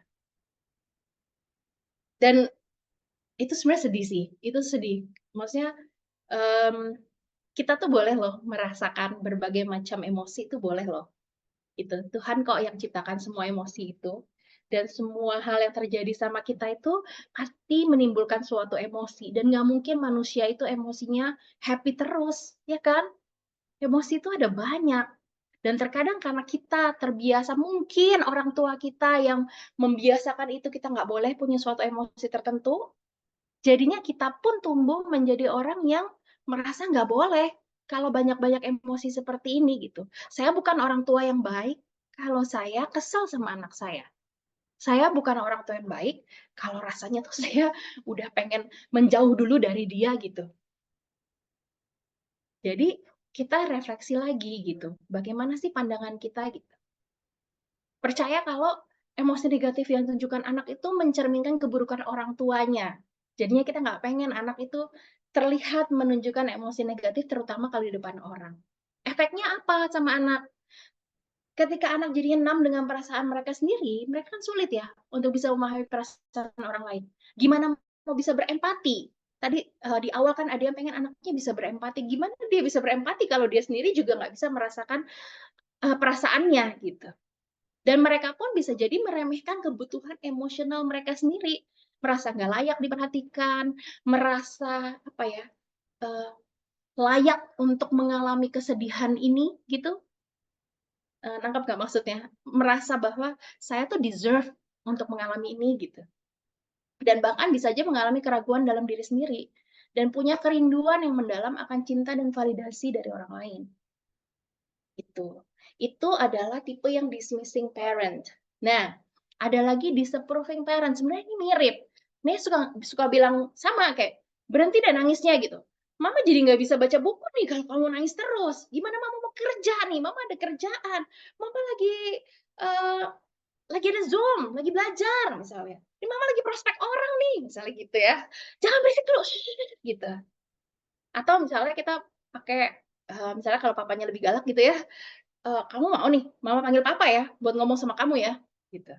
[SPEAKER 2] Dan itu sebenarnya sedih sih, itu sedih. Maksudnya, mmm, kita tuh boleh loh merasakan berbagai macam emosi itu boleh loh, gitu. Tuhan kok yang ciptakan semua emosi itu. dan semua hal yang terjadi sama kita itu pasti menimbulkan suatu emosi dan nggak mungkin manusia itu emosinya happy terus, ya kan? Emosi itu ada banyak dan terkadang karena kita terbiasa mungkin orang tua kita yang membiasakan itu kita nggak boleh punya suatu emosi tertentu, jadinya kita pun tumbuh menjadi orang yang merasa nggak boleh kalau banyak-banyak emosi seperti ini gitu. Saya bukan orang tua yang baik kalau saya kesel sama anak saya. Saya bukan orang tua yang baik kalau rasanya tuh saya udah pengen menjauh dulu dari dia gitu. Jadi kita refleksi lagi gitu, bagaimana sih pandangan kita gitu. Percaya kalau emosi negatif yang ditunjukkan anak itu mencerminkan keburukan orang tuanya. Jadinya kita nggak pengen anak itu terlihat menunjukkan emosi negatif terutama kalau di depan orang. Efeknya apa sama anak? Ketika anak jadinya enam dengan perasaan mereka sendiri, mereka kan sulit ya untuk bisa memahami perasaan orang lain. Gimana mau bisa berempati? Tadi di awal kan ada yang pengen anaknya bisa berempati. Gimana dia bisa berempati kalau dia sendiri juga nggak bisa merasakan perasaannya gitu. Dan mereka pun bisa jadi meremehkan kebutuhan emosional mereka sendiri, merasa nggak layak diperhatikan, merasa apa ya, eee, layak untuk mengalami kesedihan ini gitu, nangkep nggak maksudnya? Merasa bahwa saya tuh deserve untuk mengalami ini gitu, dan bahkan bisa aja mengalami keraguan dalam diri sendiri, dan punya kerinduan yang mendalam akan cinta dan validasi dari orang lain. Itu adalah tipe yang dismissing parent. Nah, ada lagi disapproving parent, sebenarnya ini mirip. Nih suka suka bilang sama kayak, "Berhenti deh nangisnya," gitu. "Mama jadi nggak bisa baca buku nih kalau kamu nangis terus. Gimana mama mau kerja nih? Mama ada kerjaan. Mama eee, lagi ada Zoom, lagi belajar," misalnya. "Ini mama lagi prospek orang nih," misalnya gitu ya. "Jangan berisik dulu, gitu. Atau misalnya kita pakai, misalnya kalau papanya lebih galak gitu ya, "Kamu mau nih, mama panggil papa ya, buat ngomong sama kamu ya?" Gitu.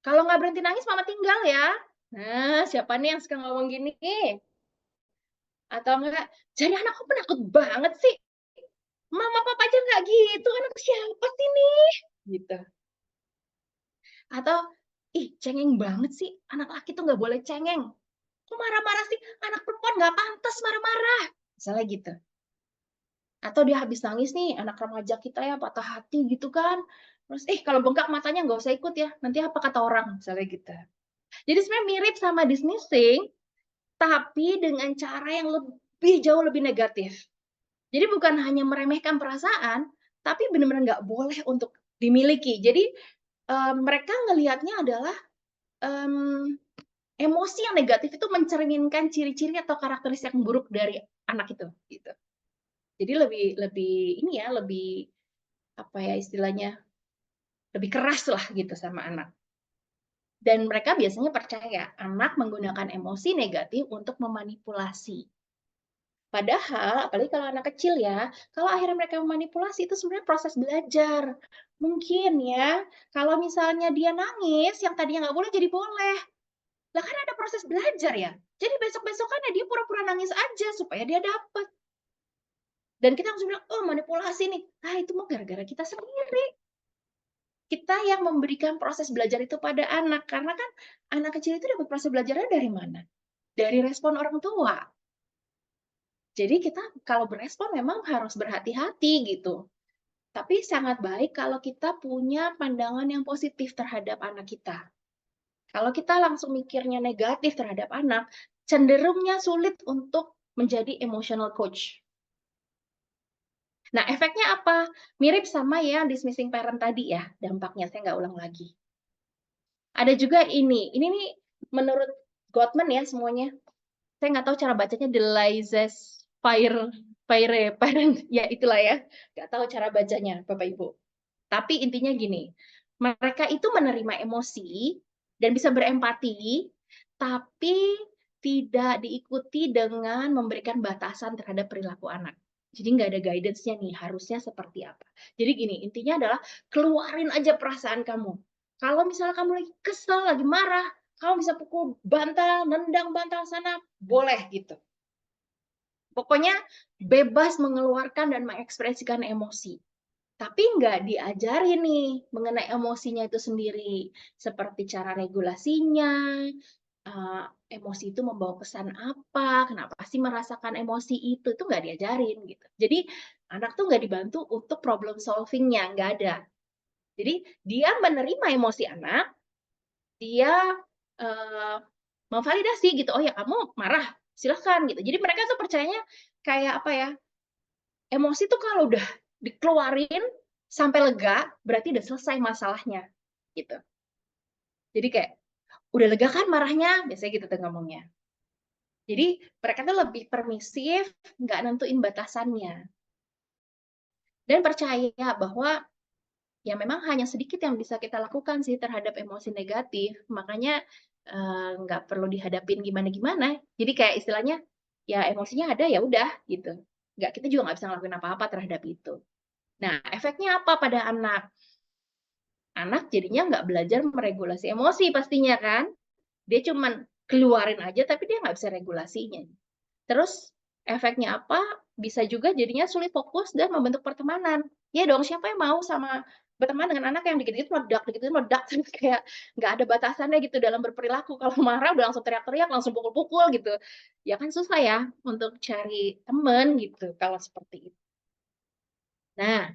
[SPEAKER 2] "Kalau nggak berhenti nangis mama tinggal ya." Nah, siapa nih yang suka ngomong gini? Atau enggak, "Jadi anak kok penakut banget sih? Mama papa aja nggak gitu, anak siapa sih nih?" Gitu. Atau, "Ih, cengeng banget sih, anak laki tuh nggak boleh cengeng. Kok marah-marah sih? Anak perempuan nggak pantas marah-marah." Misalnya gitu. Atau dia habis nangis nih, anak remaja kita ya patah hati gitu kan, terus, "Ih, kalau bengkak matanya nggak usah ikut ya, nanti apa kata orang?" Misalnya gitu. Jadi sebenarnya mirip sama dismissing, tapi dengan cara yang jauh lebih negatif. Jadi bukan hanya meremehkan perasaan, tapi benar-benar nggak boleh untuk dimiliki. Jadi, mereka ngelihatnya adalah, mmm, emosi yang negatif itu mencerminkan ciri-ciri atau karakteristik yang buruk dari anak itu, gitu. Jadi lebih lebih ini ya, lebih apa ya istilahnya, lebih keras lah gitu sama anak. Dan mereka biasanya percaya anak menggunakan emosi negatif untuk memanipulasi. Padahal, apalagi kalau anak kecil ya, kalau akhirnya mereka memanipulasi itu sebenarnya proses belajar. Mungkin ya, kalau misalnya dia nangis, yang tadinya nggak boleh jadi boleh. Lah kan ada proses belajar ya. Jadi besok-besokannya dia pura-pura nangis aja supaya dia dapat. Dan kita langsung bilang, oh manipulasi nih. Ah itu mah gara-gara kita sendiri. Kita yang memberikan proses belajar itu pada anak, karena kan anak kecil itu dapat proses belajarnya dari mana? Dari respon orang tua. Jadi kita kalau berespon memang harus berhati-hati gitu. Tapi sangat baik kalau kita punya pandangan yang positif terhadap anak kita. Kalau kita langsung mikirnya negatif terhadap anak, cenderungnya sulit untuk menjadi emotional coach. Nah, efeknya apa? Mirip sama yang dismissing parent tadi ya, dampaknya saya nggak ulang lagi. Ada juga ini nih menurut Gottman ya semuanya. Saya nggak tahu cara bacanya The Laissez Faire Faire Parent, ya itulah ya. Nggak tahu cara bacanya Bapak Ibu. Tapi intinya gini, mereka itu menerima emosi dan bisa berempati, tapi tidak diikuti dengan memberikan batasan terhadap perilaku anak. Jadi nggak ada guidance-nya nih, harusnya seperti apa. Jadi gini, intinya adalah keluarin aja perasaan kamu. Kalau misalnya kamu lagi kesel, lagi marah, kamu bisa pukul bantal, nendang bantal sana, boleh gitu. Pokoknya bebas mengeluarkan dan mengekspresikan emosi. Tapi nggak diajarin nih mengenai emosinya itu sendiri, seperti cara regulasinya, eee, emosi itu membawa pesan apa, kenapa sih merasakan emosi itu nggak diajarin gitu. Jadi anak tuh nggak dibantu untuk problem solving-nya, nggak ada. Jadi dia menerima emosi anak, dia, eee, memvalidasi gitu, "Oh ya kamu marah, silahkan," gitu. Jadi mereka tuh percayanya kayak apa ya, emosi tuh kalau udah dikeluarin sampai lega, berarti udah selesai masalahnya, gitu. Jadi kayak, "Udah lega kan marahnya?" Biasanya gitu tuh ngomongnya. Jadi mereka tuh lebih permisif, nggak nentuin batasannya, dan percaya bahwa ya memang hanya sedikit yang bisa kita lakukan sih terhadap emosi negatif, makanya, nggak perlu dihadapin gimana-gimana. Jadi kayak istilahnya, ya emosinya ada, ya udah gitu. Kita juga nggak bisa ngelakuin apa-apa terhadap itu. Nah, efeknya apa pada anak? Anak jadinya nggak belajar meregulasi emosi pastinya kan. Dia cuman keluarin aja tapi dia nggak bisa regulasinya. Terus efeknya apa? Bisa juga jadinya sulit fokus dan membentuk pertemanan. Ya dong, siapa yang mau sama berteman dengan anak yang dikit-dikit meledak, terus kayak nggak ada batasannya gitu dalam berperilaku. Kalau marah udah langsung teriak-teriak, langsung pukul-pukul gitu. Ya kan susah ya untuk cari temen gitu kalau seperti itu. Nah,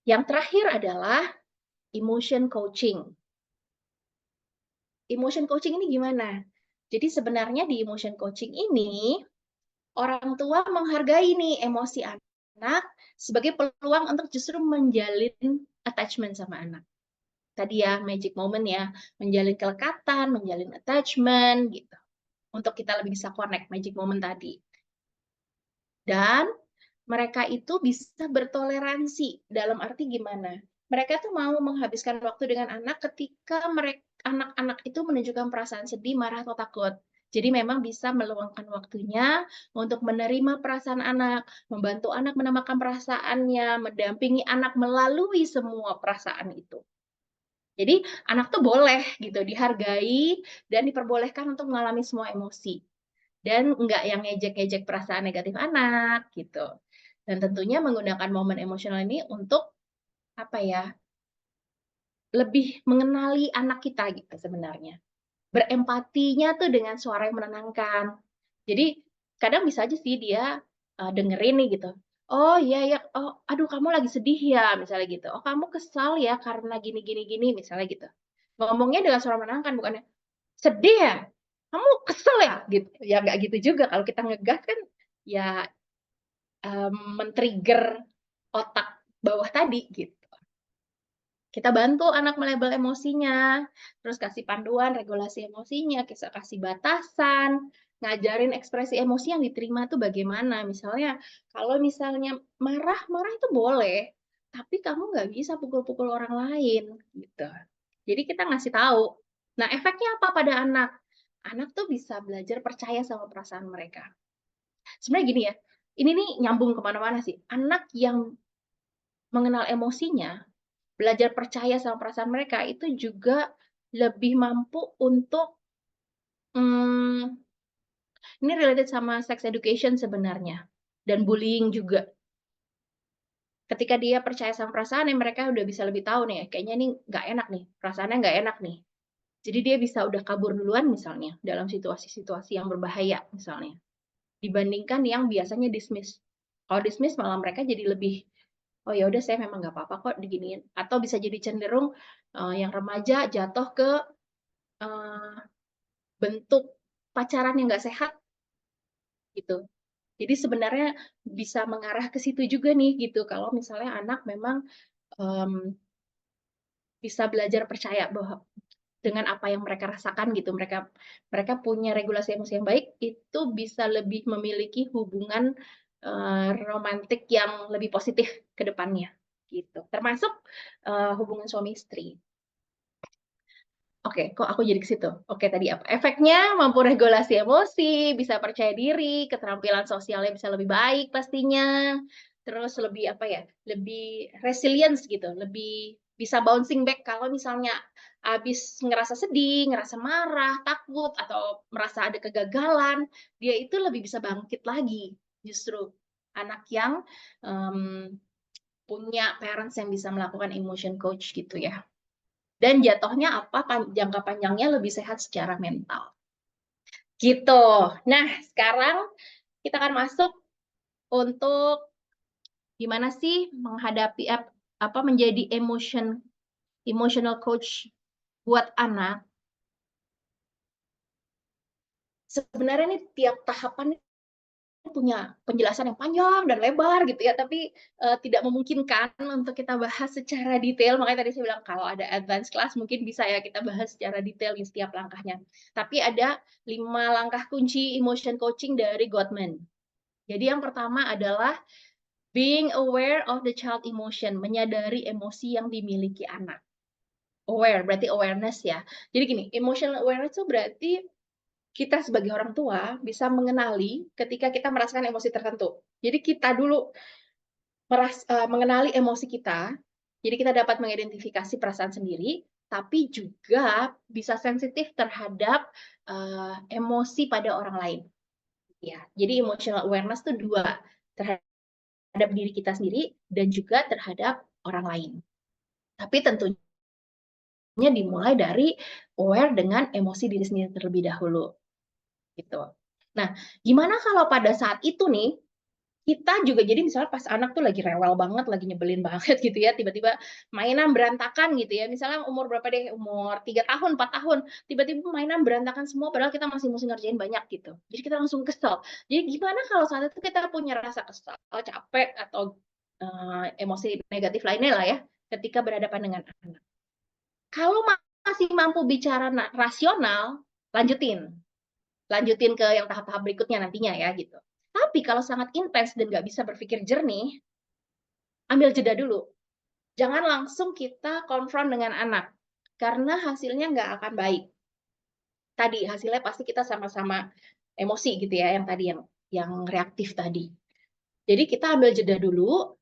[SPEAKER 2] yang terakhir adalah emotion coaching. Emotion coaching ini gimana? Jadi sebenarnya di emotion coaching ini, orang tua menghargai nih emosi anak sebagai peluang untuk justru menjalin attachment sama anak. Tadi ya, magic moment ya, menjalin kelekatan, menjalin attachment gitu. Untuk kita lebih bisa connect magic moment tadi. Dan mereka itu bisa bertoleransi, dalam arti gimana? Mereka tuh mau menghabiskan waktu dengan anak ketika anak-anak itu menunjukkan perasaan sedih, marah, atau takut. Jadi memang bisa meluangkan waktunya untuk menerima perasaan anak, membantu anak menambahkan perasaannya, mendampingi anak melalui semua perasaan itu. Jadi anak tuh boleh gitu dihargai dan diperbolehkan untuk mengalami semua emosi. Dan enggak yang ngejek-ngejek perasaan negatif anak, gitu. Dan tentunya menggunakan momen emosional ini untuk, apa ya, lebih mengenali anak kita gitu sebenarnya. Berempatinya tuh dengan suara yang menenangkan. Jadi, kadang bisa aja sih dia, dengerin nih gitu, "Oh iya ya, oh aduh kamu lagi sedih ya?" Misalnya gitu, "Oh kamu kesal ya karena gini gini gini," misalnya gitu. Ngomongnya dengan suara menenangkan, bukannya, "Sedih ya? Kamu kesel ya?" Gitu. Ya nggak gitu juga, kalau kita ngegas kan ya men-trigger otak bawah tadi gitu. Kita bantu anak melabel emosinya, terus kasih panduan regulasi emosinya, kita kasih batasan, ngajarin ekspresi emosi yang diterima tuh bagaimana. Misalnya, kalau misalnya marah, marah itu boleh, tapi kamu nggak bisa pukul-pukul orang lain, gitu. Jadi kita ngasih tahu. Nah, efeknya apa pada anak? Anak tuh bisa belajar percaya sama perasaan mereka. Sebenarnya gini ya, ini nih nyambung ke mana-mana sih. Anak yang mengenal emosinya, belajar percaya sama perasaan mereka, itu juga lebih mampu untuk, mmm, ini related sama sex education sebenarnya, dan bullying juga. Ketika dia percaya sama perasaannya, mereka udah bisa lebih tahu nih, kayaknya nih nggak enak nih, perasaannya nggak enak nih. Jadi dia bisa udah kabur duluan misalnya, dalam situasi-situasi yang berbahaya misalnya, dibandingkan yang biasanya dismiss. Kalau dismiss malah mereka jadi lebih, "Oh ya udah saya memang nggak apa-apa kok diginiin," atau bisa jadi cenderung, yang remaja jatuh ke, eee, bentuk pacaran yang nggak sehat gitu. Jadi sebenarnya bisa mengarah ke situ juga nih gitu, kalau misalnya anak memang, mmm, bisa belajar percaya bahwa dengan apa yang mereka rasakan gitu, mereka mereka punya regulasi emosi yang baik, itu bisa lebih memiliki hubungan, romantik yang lebih positif ke depannya, gitu. Termasuk, hubungan suami istri. Oke, kok aku jadi ke situ? Oke, tadi apa? Efeknya mampu regulasi emosi, bisa percaya diri, keterampilan sosialnya bisa lebih baik pastinya, terus lebih apa ya, lebih resilience gitu, lebih bisa bouncing back kalau misalnya habis ngerasa sedih, ngerasa marah, takut, atau merasa ada kegagalan, dia itu lebih bisa bangkit lagi justru. Anak yang, mmm punya parents yang bisa melakukan emotion coach gitu ya. Dan jatuhnya apa, jangka panjangnya lebih sehat secara mental. Gitu. Nah, sekarang kita akan masuk untuk gimana sih menghadapi apa menjadi emotional coach buat anak. Sebenarnya nih tiap tahapan punya penjelasan yang panjang dan lebar gitu ya, tapi tidak memungkinkan untuk kita bahas secara detail. Makanya tadi saya bilang kalau ada advance class mungkin bisa ya kita bahas secara detail di setiap langkahnya. Tapi ada 5 langkah kunci emotion coaching dari Gottman. Jadi yang pertama adalah being aware of the child emotion, menyadari emosi yang dimiliki anak. Aware berarti awareness ya. Jadi gini, emotional awareness itu berarti kita sebagai orang tua bisa mengenali ketika kita merasakan emosi tertentu. Jadi kita dulu mengenali emosi kita, jadi kita dapat mengidentifikasi perasaan sendiri, tapi juga bisa sensitif terhadap emosi pada orang lain. Ya, jadi emotional awareness itu dua, terhadap diri kita sendiri dan juga terhadap orang lain. Tapi tentunya dimulai dari aware dengan emosi diri sendiri terlebih dahulu. Gitu. Nah, gimana kalau pada saat itu nih, kita juga jadi misalnya pas anak tuh lagi rewel banget, lagi nyebelin banget gitu ya, tiba-tiba mainan berantakan gitu ya, misalnya umur berapa deh, umur 3 tahun, 4 tahun, tiba-tiba mainan berantakan semua padahal kita masih mesti ngerjain banyak gitu. Jadi kita langsung kesel. Jadi gimana kalau saat itu kita punya rasa kesal, capek, atau emosi negatif lainnya lah ya, ketika berhadapan dengan anak. Kalau masih mampu bicara rasional, lanjutin. Lanjutin ke yang tahap-tahap berikutnya nantinya ya gitu. Tapi kalau sangat intens dan nggak bisa berpikir jernih, ambil jeda dulu. Jangan langsung kita konfront dengan anak, karena hasilnya nggak akan baik. Tadi hasilnya pasti kita sama-sama emosi gitu ya, yang tadi yang reaktif tadi. Jadi kita ambil jeda dulu,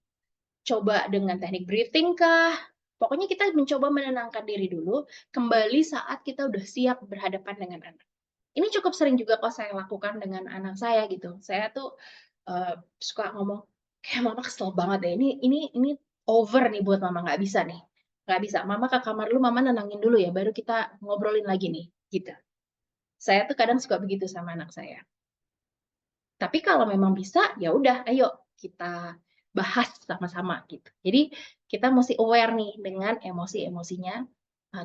[SPEAKER 2] coba dengan teknik breathing kah, pokoknya kita mencoba menenangkan diri dulu, kembali saat kita udah siap berhadapan dengan anak. Ini cukup sering juga kok saya lakukan dengan anak saya gitu. Saya tuh suka ngomong, kayak mama kesel banget deh. Ini over nih buat mama, nggak bisa nih, nggak bisa. Mama ke kamar dulu, mama nenangin dulu ya, baru kita ngobrolin lagi nih, gitu. Saya tuh kadang suka begitu sama anak saya. Tapi kalau memang bisa, ya udah, ayo kita bahas sama-sama gitu. Jadi kita mesti aware nih dengan emosi-emosinya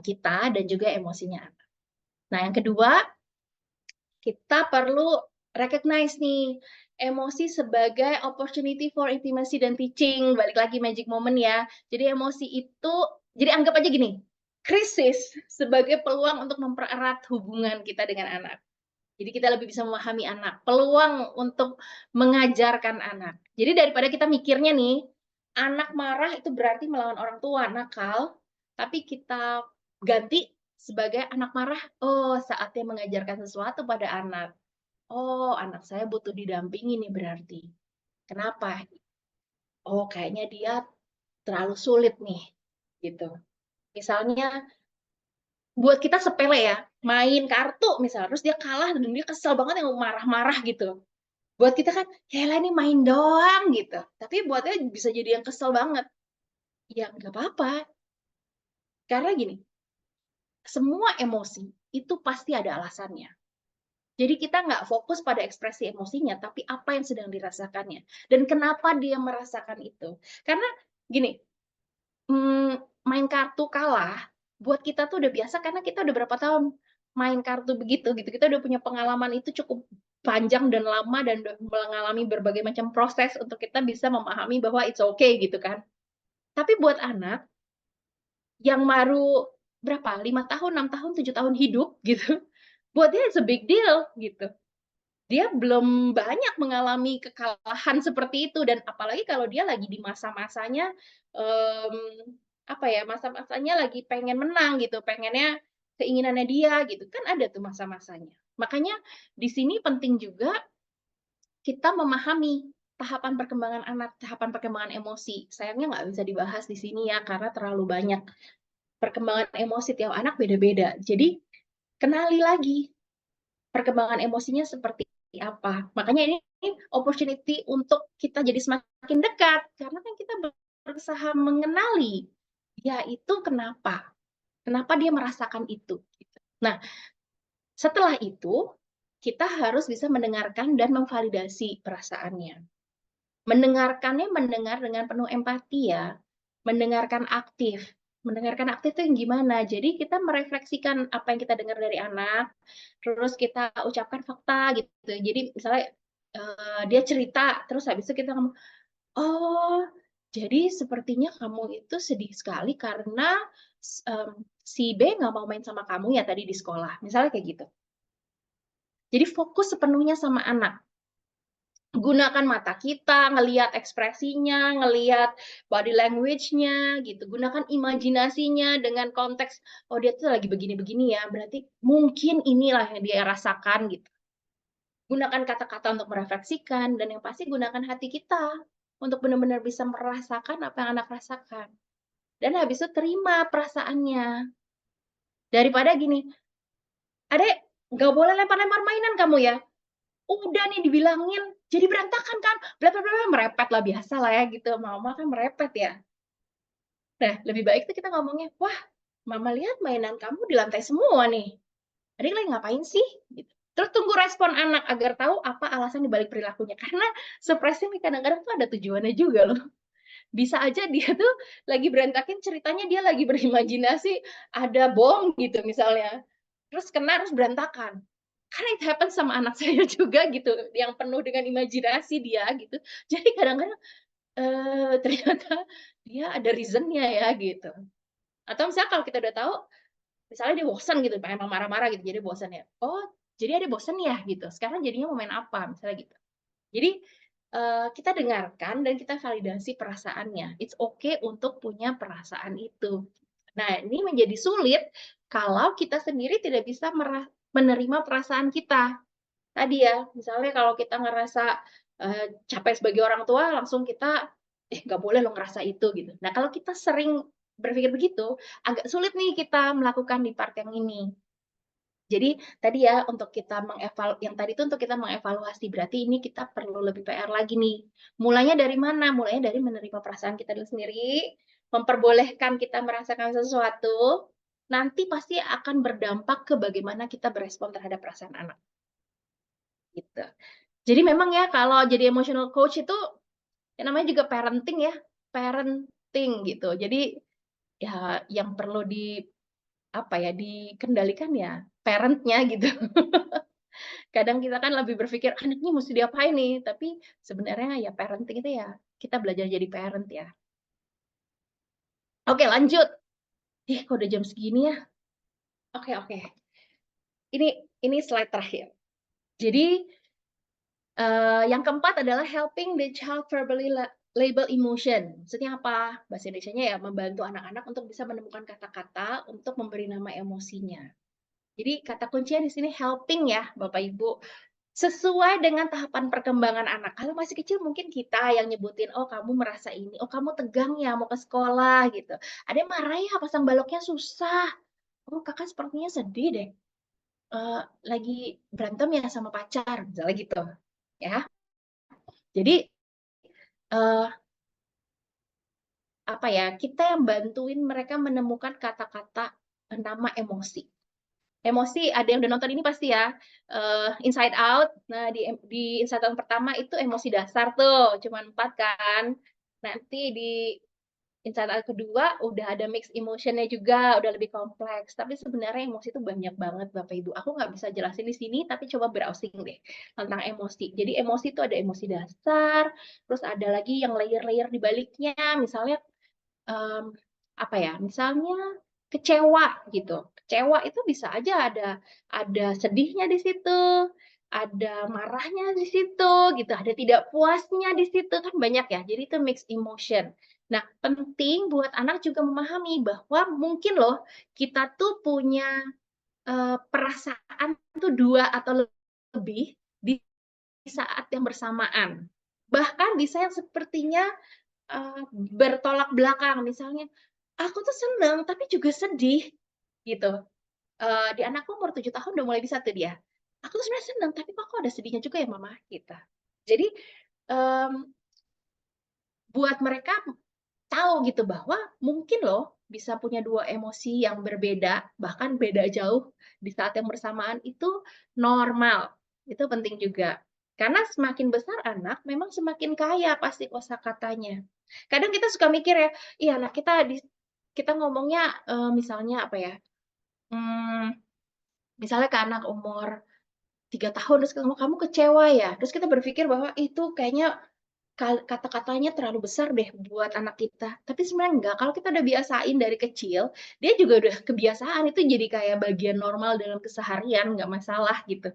[SPEAKER 2] kita dan juga emosinya anak. Nah, yang kedua, kita perlu recognize nih emosi sebagai opportunity for intimacy dan teaching. Balik lagi magic moment ya. Jadi emosi itu, jadi anggap aja gini, krisis sebagai peluang untuk mempererat hubungan kita dengan anak. Jadi kita lebih bisa memahami anak, peluang untuk mengajarkan anak. Jadi daripada kita mikirnya nih, anak marah itu berarti melawan orang tua, nakal, tapi kita ganti sebagai anak marah, oh saatnya mengajarkan sesuatu pada anak. Oh, anak saya butuh didampingi nih berarti. Kenapa? Oh, kayaknya dia terlalu sulit nih, gitu. Misalnya buat kita sepele ya, main kartu misalnya, terus dia kalah dan dia kesel banget yang marah-marah gitu. Buat kita kan, yaelah ini main doang gitu. Tapi buatnya bisa jadi yang kesel banget. Ya nggak apa-apa. Karena gini, semua emosi itu pasti ada alasannya. Jadi kita nggak fokus pada ekspresi emosinya, tapi apa yang sedang dirasakannya. Dan kenapa dia merasakan itu. Karena gini, main kartu kalah, buat kita tuh udah biasa karena kita udah berapa tahun main kartu begitu gitu. Kita udah punya pengalaman itu cukup panjang dan lama dan udah mengalami berbagai macam proses untuk kita bisa memahami bahwa it's okay gitu kan. Tapi buat anak yang baru berapa, 5 tahun, 6 tahun, 7 tahun hidup gitu, buat dia it's a big deal gitu. Dia belum banyak mengalami kekalahan seperti itu dan apalagi kalau dia lagi di masa-masanya, apa ya, masa-masanya lagi pengen menang gitu, pengennya keinginannya dia gitu, kan ada tuh masa-masanya. Makanya di sini penting juga kita memahami tahapan perkembangan anak, tahapan perkembangan emosi. Sayangnya nggak bisa dibahas di sini ya karena terlalu banyak. Perkembangan emosi tiap anak beda-beda. Jadi kenali lagi perkembangan emosinya seperti apa. Makanya ini opportunity untuk kita jadi semakin dekat karena kan kita berusaha mengenali dia itu kenapa dia merasakan itu, gitu. Nah, setelah itu, kita harus bisa mendengarkan dan memvalidasi perasaannya. Mendengarkannya mendengar dengan penuh empati ya, mendengarkan aktif. Mendengarkan aktif itu yang gimana? Jadi kita merefleksikan apa yang kita dengar dari anak, terus kita ucapkan fakta gitu. Jadi misalnya, dia cerita, terus habis itu kita ngomong, "Oh, jadi sepertinya kamu itu sedih sekali karena si B nggak mau main sama kamu ya tadi di sekolah." Misalnya kayak gitu. Jadi fokus sepenuhnya sama anak. Gunakan mata kita, ngelihat ekspresinya, ngelihat body language-nya gitu. Gunakan imajinasinya dengan konteks, "Oh, dia tuh lagi begini-begini ya, berarti mungkin inilah yang dia rasakan," gitu. Gunakan kata-kata untuk merefleksikan, dan yang pasti gunakan hati kita untuk benar-benar bisa merasakan apa yang anak rasakan. Dan habis itu terima perasaannya. Daripada gini, "Adek, nggak boleh lempar-lempar mainan kamu ya." Udah nih dibilangin, jadi berantakan kan, bla bla bla, merepet lah, biasalah ya gitu, mama kan merepet ya. Nah, lebih baik tuh kita ngomongnya, "Wah, mama lihat mainan kamu di lantai semua nih. Adik lagi ngapain sih?" Gitu. Terus tunggu respon anak agar tahu apa alasan dibalik perilakunya. Karena surprise nih kadang-kadang tuh ada tujuannya juga loh. Bisa aja dia tuh lagi berantakin ceritanya dia lagi berimajinasi ada bom gitu misalnya, terus kena, terus berantakan. Karena it happen sama anak saya juga gitu, yang penuh dengan imajinasi dia gitu. Jadi kadang-kadang, ternyata dia ada reason-nya ya gitu. Atau misalnya kalau kita udah tahu, misalnya dia bosan gitu, emang marah-marah gitu, jadi bosan ya, "Oh, jadi Adek bosan ya?" Gitu, "Sekarang jadinya mau main apa?" Misalnya gitu. Jadi, kita dengarkan dan kita validasi perasaannya. It's okay untuk punya perasaan itu. Nah, ini menjadi sulit kalau kita sendiri tidak bisa menerima perasaan kita. Tadi ya, misalnya kalau kita ngerasa, capek sebagai orang tua, langsung kita, "Eh, nggak boleh lo ngerasa itu," gitu. Nah, kalau kita sering berpikir begitu, agak sulit nih kita melakukan di part yang ini. Jadi tadi ya, untuk kita yang tadi itu untuk kita mengevaluasi, berarti ini kita perlu lebih PR lagi nih. Mulainya dari mana? Mulainya dari menerima perasaan kita dulu sendiri, memperbolehkan kita merasakan sesuatu, nanti pasti akan berdampak ke bagaimana kita berespon terhadap perasaan anak, gitu. Jadi memang ya kalau jadi emotional coach itu, ya namanya juga parenting ya, parenting gitu. Jadi, ya yang perlu apa ya, dikendalikan ya parent-nya gitu. Kadang kita kan lebih berpikir, "Anaknya mesti diapain nih?" Tapi sebenarnya ya parenting itu ya, kita belajar jadi parent ya. Oke lanjut. Ih kok udah jam segini ya? Oke oke. Ini slide terakhir. Jadi, yang keempat adalah helping the child verbally label emotion. Maksudnya apa? Bahasa Indonesianya ya membantu anak-anak untuk bisa menemukan kata-kata untuk memberi nama emosinya. Jadi kata kuncinya di sini helping ya Bapak Ibu. Sesuai dengan tahapan perkembangan anak. Kalau masih kecil mungkin kita yang nyebutin, "Oh kamu merasa ini, oh kamu tegang ya mau ke sekolah," gitu. "Ada yang marah ya pasang baloknya susah, oh Kakak sepertinya sedih deh, lagi berantem ya sama pacar," misalnya gitu, ya. Jadi, eee, apa ya, kita yang bantuin mereka menemukan kata-kata, nama emosi. Emosi ada yang udah nonton ini pasti ya, Inside Out. Nah, di Inside Out pertama itu emosi dasar tuh, cuman 4 kan. Nanti di Inside Out kedua udah ada mix emotion-nya juga, udah lebih kompleks. Tapi sebenarnya emosi itu banyak banget Bapak Ibu. Aku nggak bisa jelasin di sini, tapi coba browsing deh tentang emosi. Jadi emosi itu ada emosi dasar, terus ada lagi yang layer-layer di baliknya, misalnya Mmm, apa ya, misalnya kecewa gitu. Kecewa itu bisa aja ada sedihnya di situ, ada marahnya di situ gitu, ada tidak puasnya di situ, kan banyak ya. Jadi itu mix emotion. Nah, penting buat anak juga memahami bahwa mungkin loh kita tuh punya, perasaan tuh 2 atau lebih di saat yang bersamaan. Bahkan bisa yang sepertinya bertolak belakang, misalnya, aku tuh seneng tapi juga sedih, gitu. Di anakku umur 7 tahun udah mulai bisa tuh dia, "Aku tuh sebenarnya seneng, tapi kok ada sedihnya juga ya Mama?" Gitu. Jadi, mmm, buat mereka tahu gitu bahwa mungkin loh bisa punya 2 emosi yang berbeda, bahkan beda jauh di saat yang bersamaan itu normal. Itu penting juga. Karena semakin besar anak, memang semakin kaya pasti kosakatanya. Kadang kita suka mikir ya, "Ih, anak kita ngomongnya, misalnya apa ya, mmm, misalnya ke anak umur 3 tahun terus ketemu, "Kamu kecewa ya?" Terus kita berpikir bahwa itu kayaknya kata-katanya terlalu besar deh buat anak kita. Tapi sebenarnya enggak, kalau kita udah biasain dari kecil, dia juga udah kebiasaan, itu jadi kayak bagian normal dalam keseharian, nggak masalah gitu.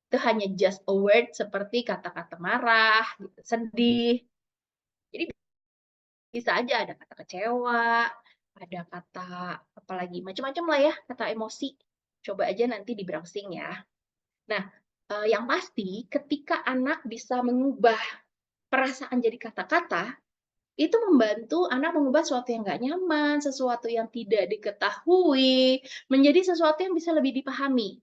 [SPEAKER 2] Itu hanya just a word seperti kata-kata marah, gitu, sedih. Jadi bisa aja ada kata kecewa, ada kata apalagi macam-macam lah ya, kata emosi. Coba aja nanti di-browsing ya. Nah, yang pasti ketika anak bisa mengubah perasaan jadi kata-kata, itu membantu anak mengubah sesuatu yang nggak nyaman, sesuatu yang tidak diketahui, menjadi sesuatu yang bisa lebih dipahami.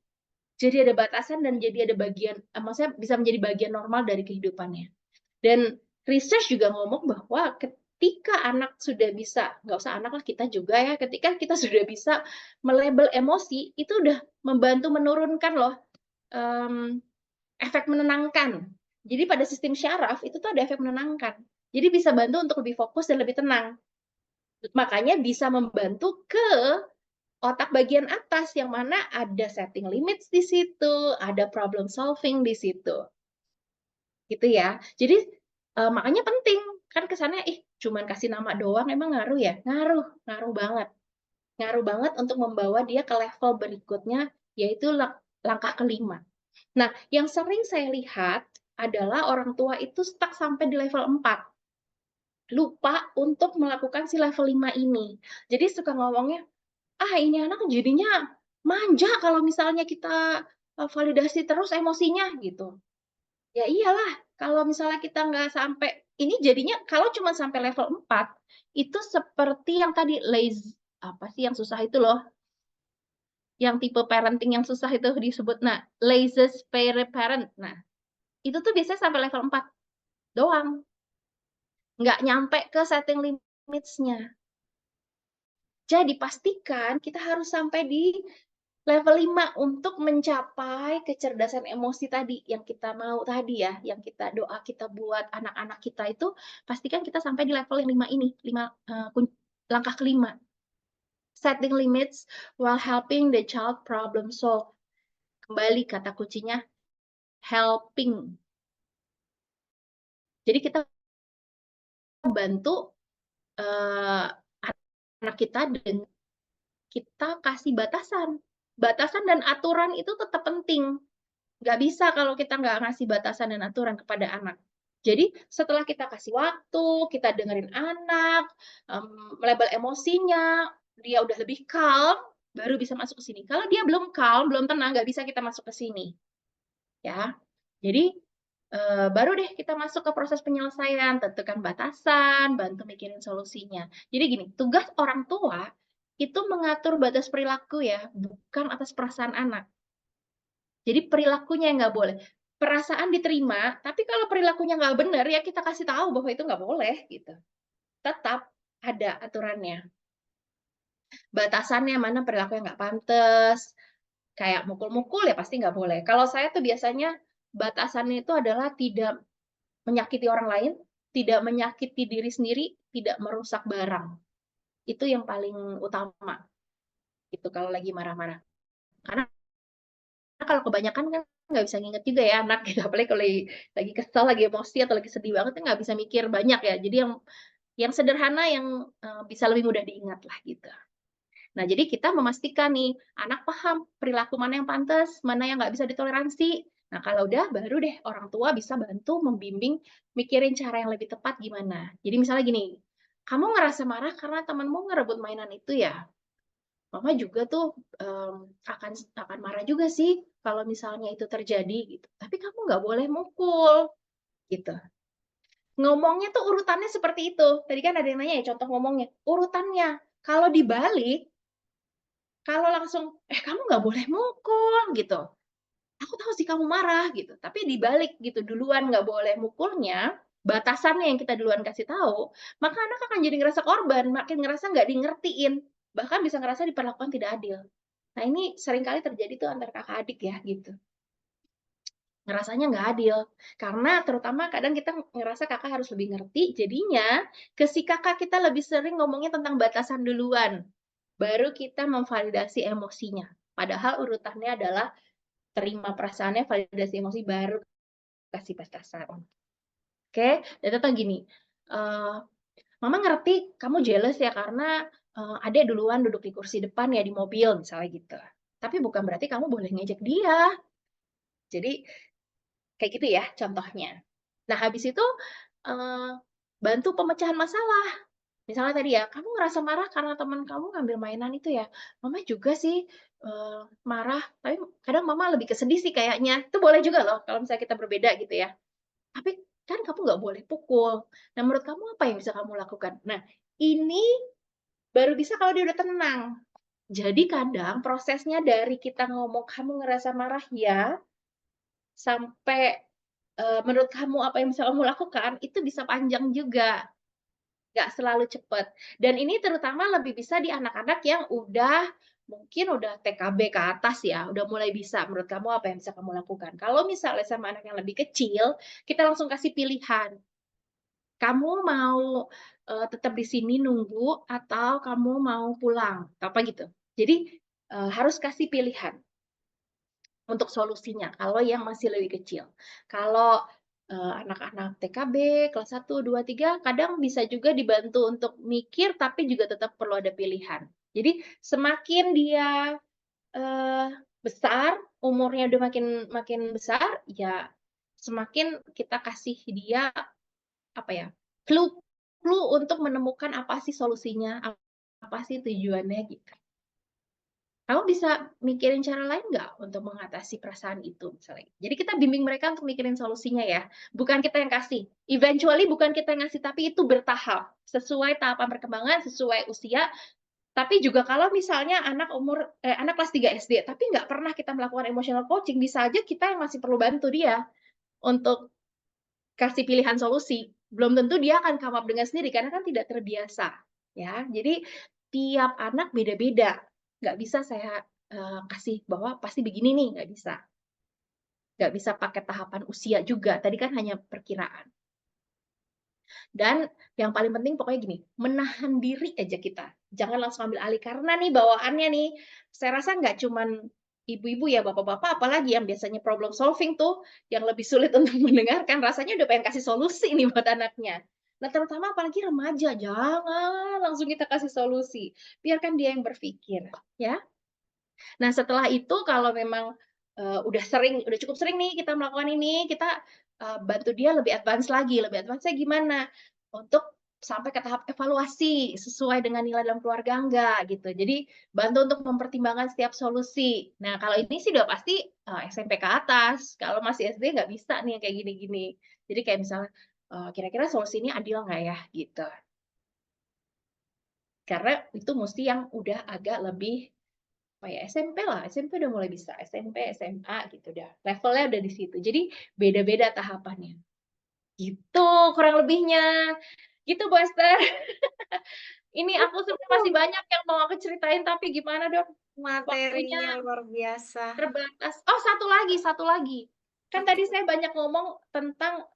[SPEAKER 2] Jadi ada batasan dan jadi ada bagian maksudnya bisa menjadi bagian normal dari kehidupannya. Dan research juga ngomong bahwa ketika anak sudah bisa nggak usah anak lah, kita juga ya, ketika kita sudah bisa melabel emosi, itu udah membantu menurunkan loh, mmm, efek menenangkan. Jadi pada sistem syaraf itu tuh ada efek menenangkan. Jadi bisa bantu untuk lebih fokus dan lebih tenang. Makanya bisa membantu ke otak bagian atas yang mana ada setting limits di situ, ada problem solving di situ. Gitu ya. Jadi, makanya penting, kan kesannya, "Ih, cuman kasih nama doang emang ngaruh ya?" Ngaruh, ngaruh banget. Ngaruh banget untuk membawa dia ke level berikutnya, yaitu langkah kelima. Nah, yang sering saya lihat adalah orang tua itu stuck sampai di level 4. Lupa untuk melakukan si level 5 ini. Jadi suka ngomongnya, "Ah, ini anak jadinya manja kalau misalnya kita, validasi terus emosinya," gitu. Ya iyalah, kalau misalnya kita nggak sampai ini jadinya kalau cuma sampai level 4, itu seperti yang tadi apa sih yang susah itu loh, yang tipe parenting yang susah itu disebut, nah, laissez-faire parent. Nah, itu tuh biasanya sampai level 4 doang, nggak nyampe ke setting limits-nya. Jadi pastikan kita harus sampai di level 5 untuk mencapai kecerdasan emosi tadi, yang kita mau tadi ya, yang doa kita buat anak-anak kita itu, pastikan kita sampai di level yang 5 ini, 5, langkah kelima. Setting limits while helping the child problem solve. Kembali kata kuncinya, helping. Jadi kita bantu, eee, anak kita dengan kita kasih batasan. Batasan dan aturan itu tetap penting. Nggak bisa kalau kita nggak ngasih batasan dan aturan kepada anak. Jadi setelah kita kasih waktu, kita dengerin anak, melabel emosinya, dia udah lebih calm, baru bisa masuk ke sini. Kalau dia belum calm, belum tenang, nggak bisa kita masuk ke sini, ya. Jadi, baru deh kita masuk ke proses penyelesaian, tentukan batasan, bantu mikirin solusinya. Jadi gini, tugas orang tua itu mengatur batas perilaku ya, bukan atas perasaan anak. Jadi perilakunya yang nggak boleh. Perasaan diterima, tapi kalau perilakunya nggak bener, ya kita kasih tahu bahwa itu nggak boleh, gitu. Tetap ada aturannya. Batasannya mana perilaku yang nggak pantes, kayak mukul-mukul ya pasti nggak boleh. Kalau saya tuh biasanya batasannya itu adalah tidak menyakiti orang lain, tidak menyakiti diri sendiri, tidak merusak barang. Itu yang paling utama, itu kalau lagi marah-marah. Karena kalau kebanyakan kan nggak bisa nginget juga ya anak gitu, apalagi kalau lagi kesel, lagi emosi, atau lagi sedih banget kan nggak bisa mikir banyak ya. Jadi yang sederhana yang, bisa lebih mudah diingat lah gitu. Nah, jadi kita memastikan nih, anak paham perilaku mana yang pantas, mana yang nggak bisa ditoleransi. Nah, kalau udah baru deh orang tua bisa bantu membimbing, mikirin cara yang lebih tepat gimana. Jadi misalnya gini, "Kamu ngerasa marah karena temanmu ngerebut mainan itu ya? Mama juga tuh, akan marah juga sih kalau misalnya itu terjadi," gitu. "Tapi kamu nggak boleh mukul," gitu. Ngomongnya tuh urutannya seperti itu. Tadi kan ada yang nanya ya contoh ngomongnya, urutannya. Kalau dibalik, kalau langsung, kamu nggak boleh mukul," gitu. "Aku tahu sih kamu marah," gitu. Tapi dibalik gitu, duluan nggak boleh mukulnya, batasannya yang kita duluan kasih tahu, maka anak akan jadi ngerasa korban, makin ngerasa nggak ngertiin, bahkan bisa ngerasa diperlakukan tidak adil. Nah, ini seringkali terjadi tuh antar kakak adik ya, gitu. Ngerasanya nggak adil, karena terutama kadang kita ngerasa kakak harus lebih ngerti, jadinya ke si kakak kita lebih sering ngomongnya tentang batasan duluan, baru kita memvalidasi emosinya. Padahal urutannya adalah terima perasaannya, validasi emosi, baru kasih batasan. Oke? Dan contoh gini, eee, "Mama ngerti kamu jealous ya karena, adek duluan duduk di kursi depan ya di mobil," misalnya gitu. "Tapi bukan berarti kamu boleh ngejek dia." Jadi kayak gitu ya contohnya. Nah habis itu, eee, bantu pemecahan masalah. Misalnya tadi ya, "Kamu ngerasa marah karena teman kamu ngambil mainan itu ya? Mama juga sih, marah, tapi kadang mama lebih ke sedih sih kayaknya." Itu boleh juga loh kalau misalnya kita berbeda gitu ya. "Tapi kan kamu nggak boleh pukul. Nah menurut kamu apa yang bisa kamu lakukan?" Nah ini baru bisa kalau dia udah tenang. Jadi kadang prosesnya dari kita ngomong, "Kamu ngerasa marah ya?" Sampai, menurut kamu apa yang bisa kamu lakukan, itu bisa panjang juga, nggak selalu cepet. Dan ini terutama lebih bisa di anak-anak yang udah mungkin udah TKB ke atas ya, udah mulai bisa, menurut kamu apa yang bisa kamu lakukan. Kalau misalnya sama anak yang lebih kecil, kita langsung kasih pilihan, "Kamu mau, tetap di sini nunggu atau kamu mau pulang?" Apa gitu. Jadi, harus kasih pilihan. Untuk solusinya, kalau yang masih lebih kecil. Kalau, anak-anak TKB kelas 1, 2, 3 kadang bisa juga dibantu untuk mikir, tapi juga tetap perlu ada pilihan. Jadi semakin dia, eee, besar, umurnya udah makin makin besar, ya semakin kita kasih dia, apa ya, clue clue untuk menemukan apa sih solusinya, apa sih tujuannya, gitu. Kamu bisa mikirin cara lain nggak untuk mengatasi perasaan itu misalnya? Jadi kita bimbing mereka untuk mikirin solusinya ya, bukan kita yang kasih. Eventually bukan kita yang ngasih, tapi itu bertahap, sesuai tahapan perkembangan, sesuai usia, tapi juga kalau misalnya anak kelas 3 SD, tapi nggak pernah kita melakukan emotional coaching, bisa aja kita yang masih perlu bantu dia untuk kasih pilihan solusi. Belum tentu dia akan come up dengan sendiri karena kan tidak terbiasa, ya. Jadi tiap anak beda-beda, nggak bisa saya, kasih bahwa pasti begini nih, nggak bisa. Nggak bisa pakai tahapan usia juga, tadi kan hanya perkiraan. Dan yang paling penting pokoknya gini, menahan diri aja kita, jangan langsung ambil alih. Karena nih bawaannya nih, saya rasa nggak cuman ibu-ibu ya, bapak-bapak apalagi yang biasanya problem solving tuh, yang lebih sulit untuk mendengarkan, rasanya udah pengen kasih solusi nih buat anaknya. Nah, terutama apalagi remaja, jangan langsung kita kasih solusi, biarkan dia yang berpikir, ya. Nah, setelah itu kalau memang, udah cukup sering nih kita melakukan ini, kita, bantu dia lebih advance lagi, lebih advance-nya gimana? Untuk sampai ke tahap evaluasi, sesuai dengan nilai dalam keluarga enggak, gitu. Jadi, bantu untuk mempertimbangkan setiap solusi. Nah, kalau ini sih udah pasti, SMP ke atas, kalau masih SD nggak bisa nih yang kayak gini-gini. Jadi kayak misalnya, "Kira-kira solusi ini adil nggak ya?" Gitu. Karena itu musti yang udah agak lebih apa ya, SMP lah, SMP udah mulai bisa, SMP, SMA gitu dah, levelnya udah di situ. Jadi beda-beda tahapannya, gitu kurang lebihnya. Gitu Bu Ester. Ini aku sebenarnya masih banyak yang mau aku ceritain, tapi gimana dong, waktunya
[SPEAKER 1] Materinya luar biasa.
[SPEAKER 2] terbatas. Oh, satu lagi. Kan tadi
[SPEAKER 1] Oke.
[SPEAKER 2] saya banyak ngomong tentang,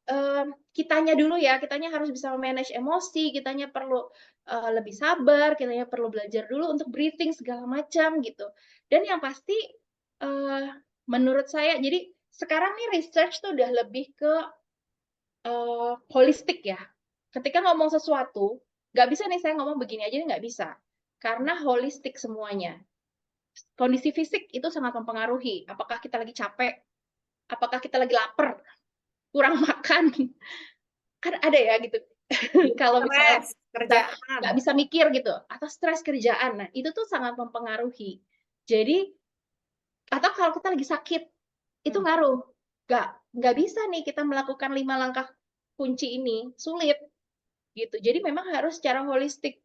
[SPEAKER 2] kitanya dulu ya, kitanya harus bisa me-manage emosi, kitanya perlu, lebih sabar, kitanya perlu belajar dulu untuk breathing segala macam gitu. Dan yang pasti, eee, menurut saya jadi sekarang nih research tuh udah lebih ke, holistik ya. Ketika ngomong sesuatu, nggak bisa nih saya ngomong begini aja nggak bisa, karena holistik semuanya. Kondisi fisik itu sangat mempengaruhi, apakah kita lagi capek, apakah kita lagi lapar, kurang makan, kan ada ya gitu. Kalau misalnya
[SPEAKER 1] Stres,
[SPEAKER 2] kita
[SPEAKER 1] kerjaan.
[SPEAKER 2] nggak bisa mikir gitu, atau stres kerjaan. Nah, itu tuh sangat mempengaruhi. Jadi atau kalau kita lagi sakit, itu
[SPEAKER 1] Mmm,
[SPEAKER 2] ngaruh. Nggak bisa nih kita melakukan 5 langkah kunci ini, sulit gitu. Jadi memang harus secara holistik.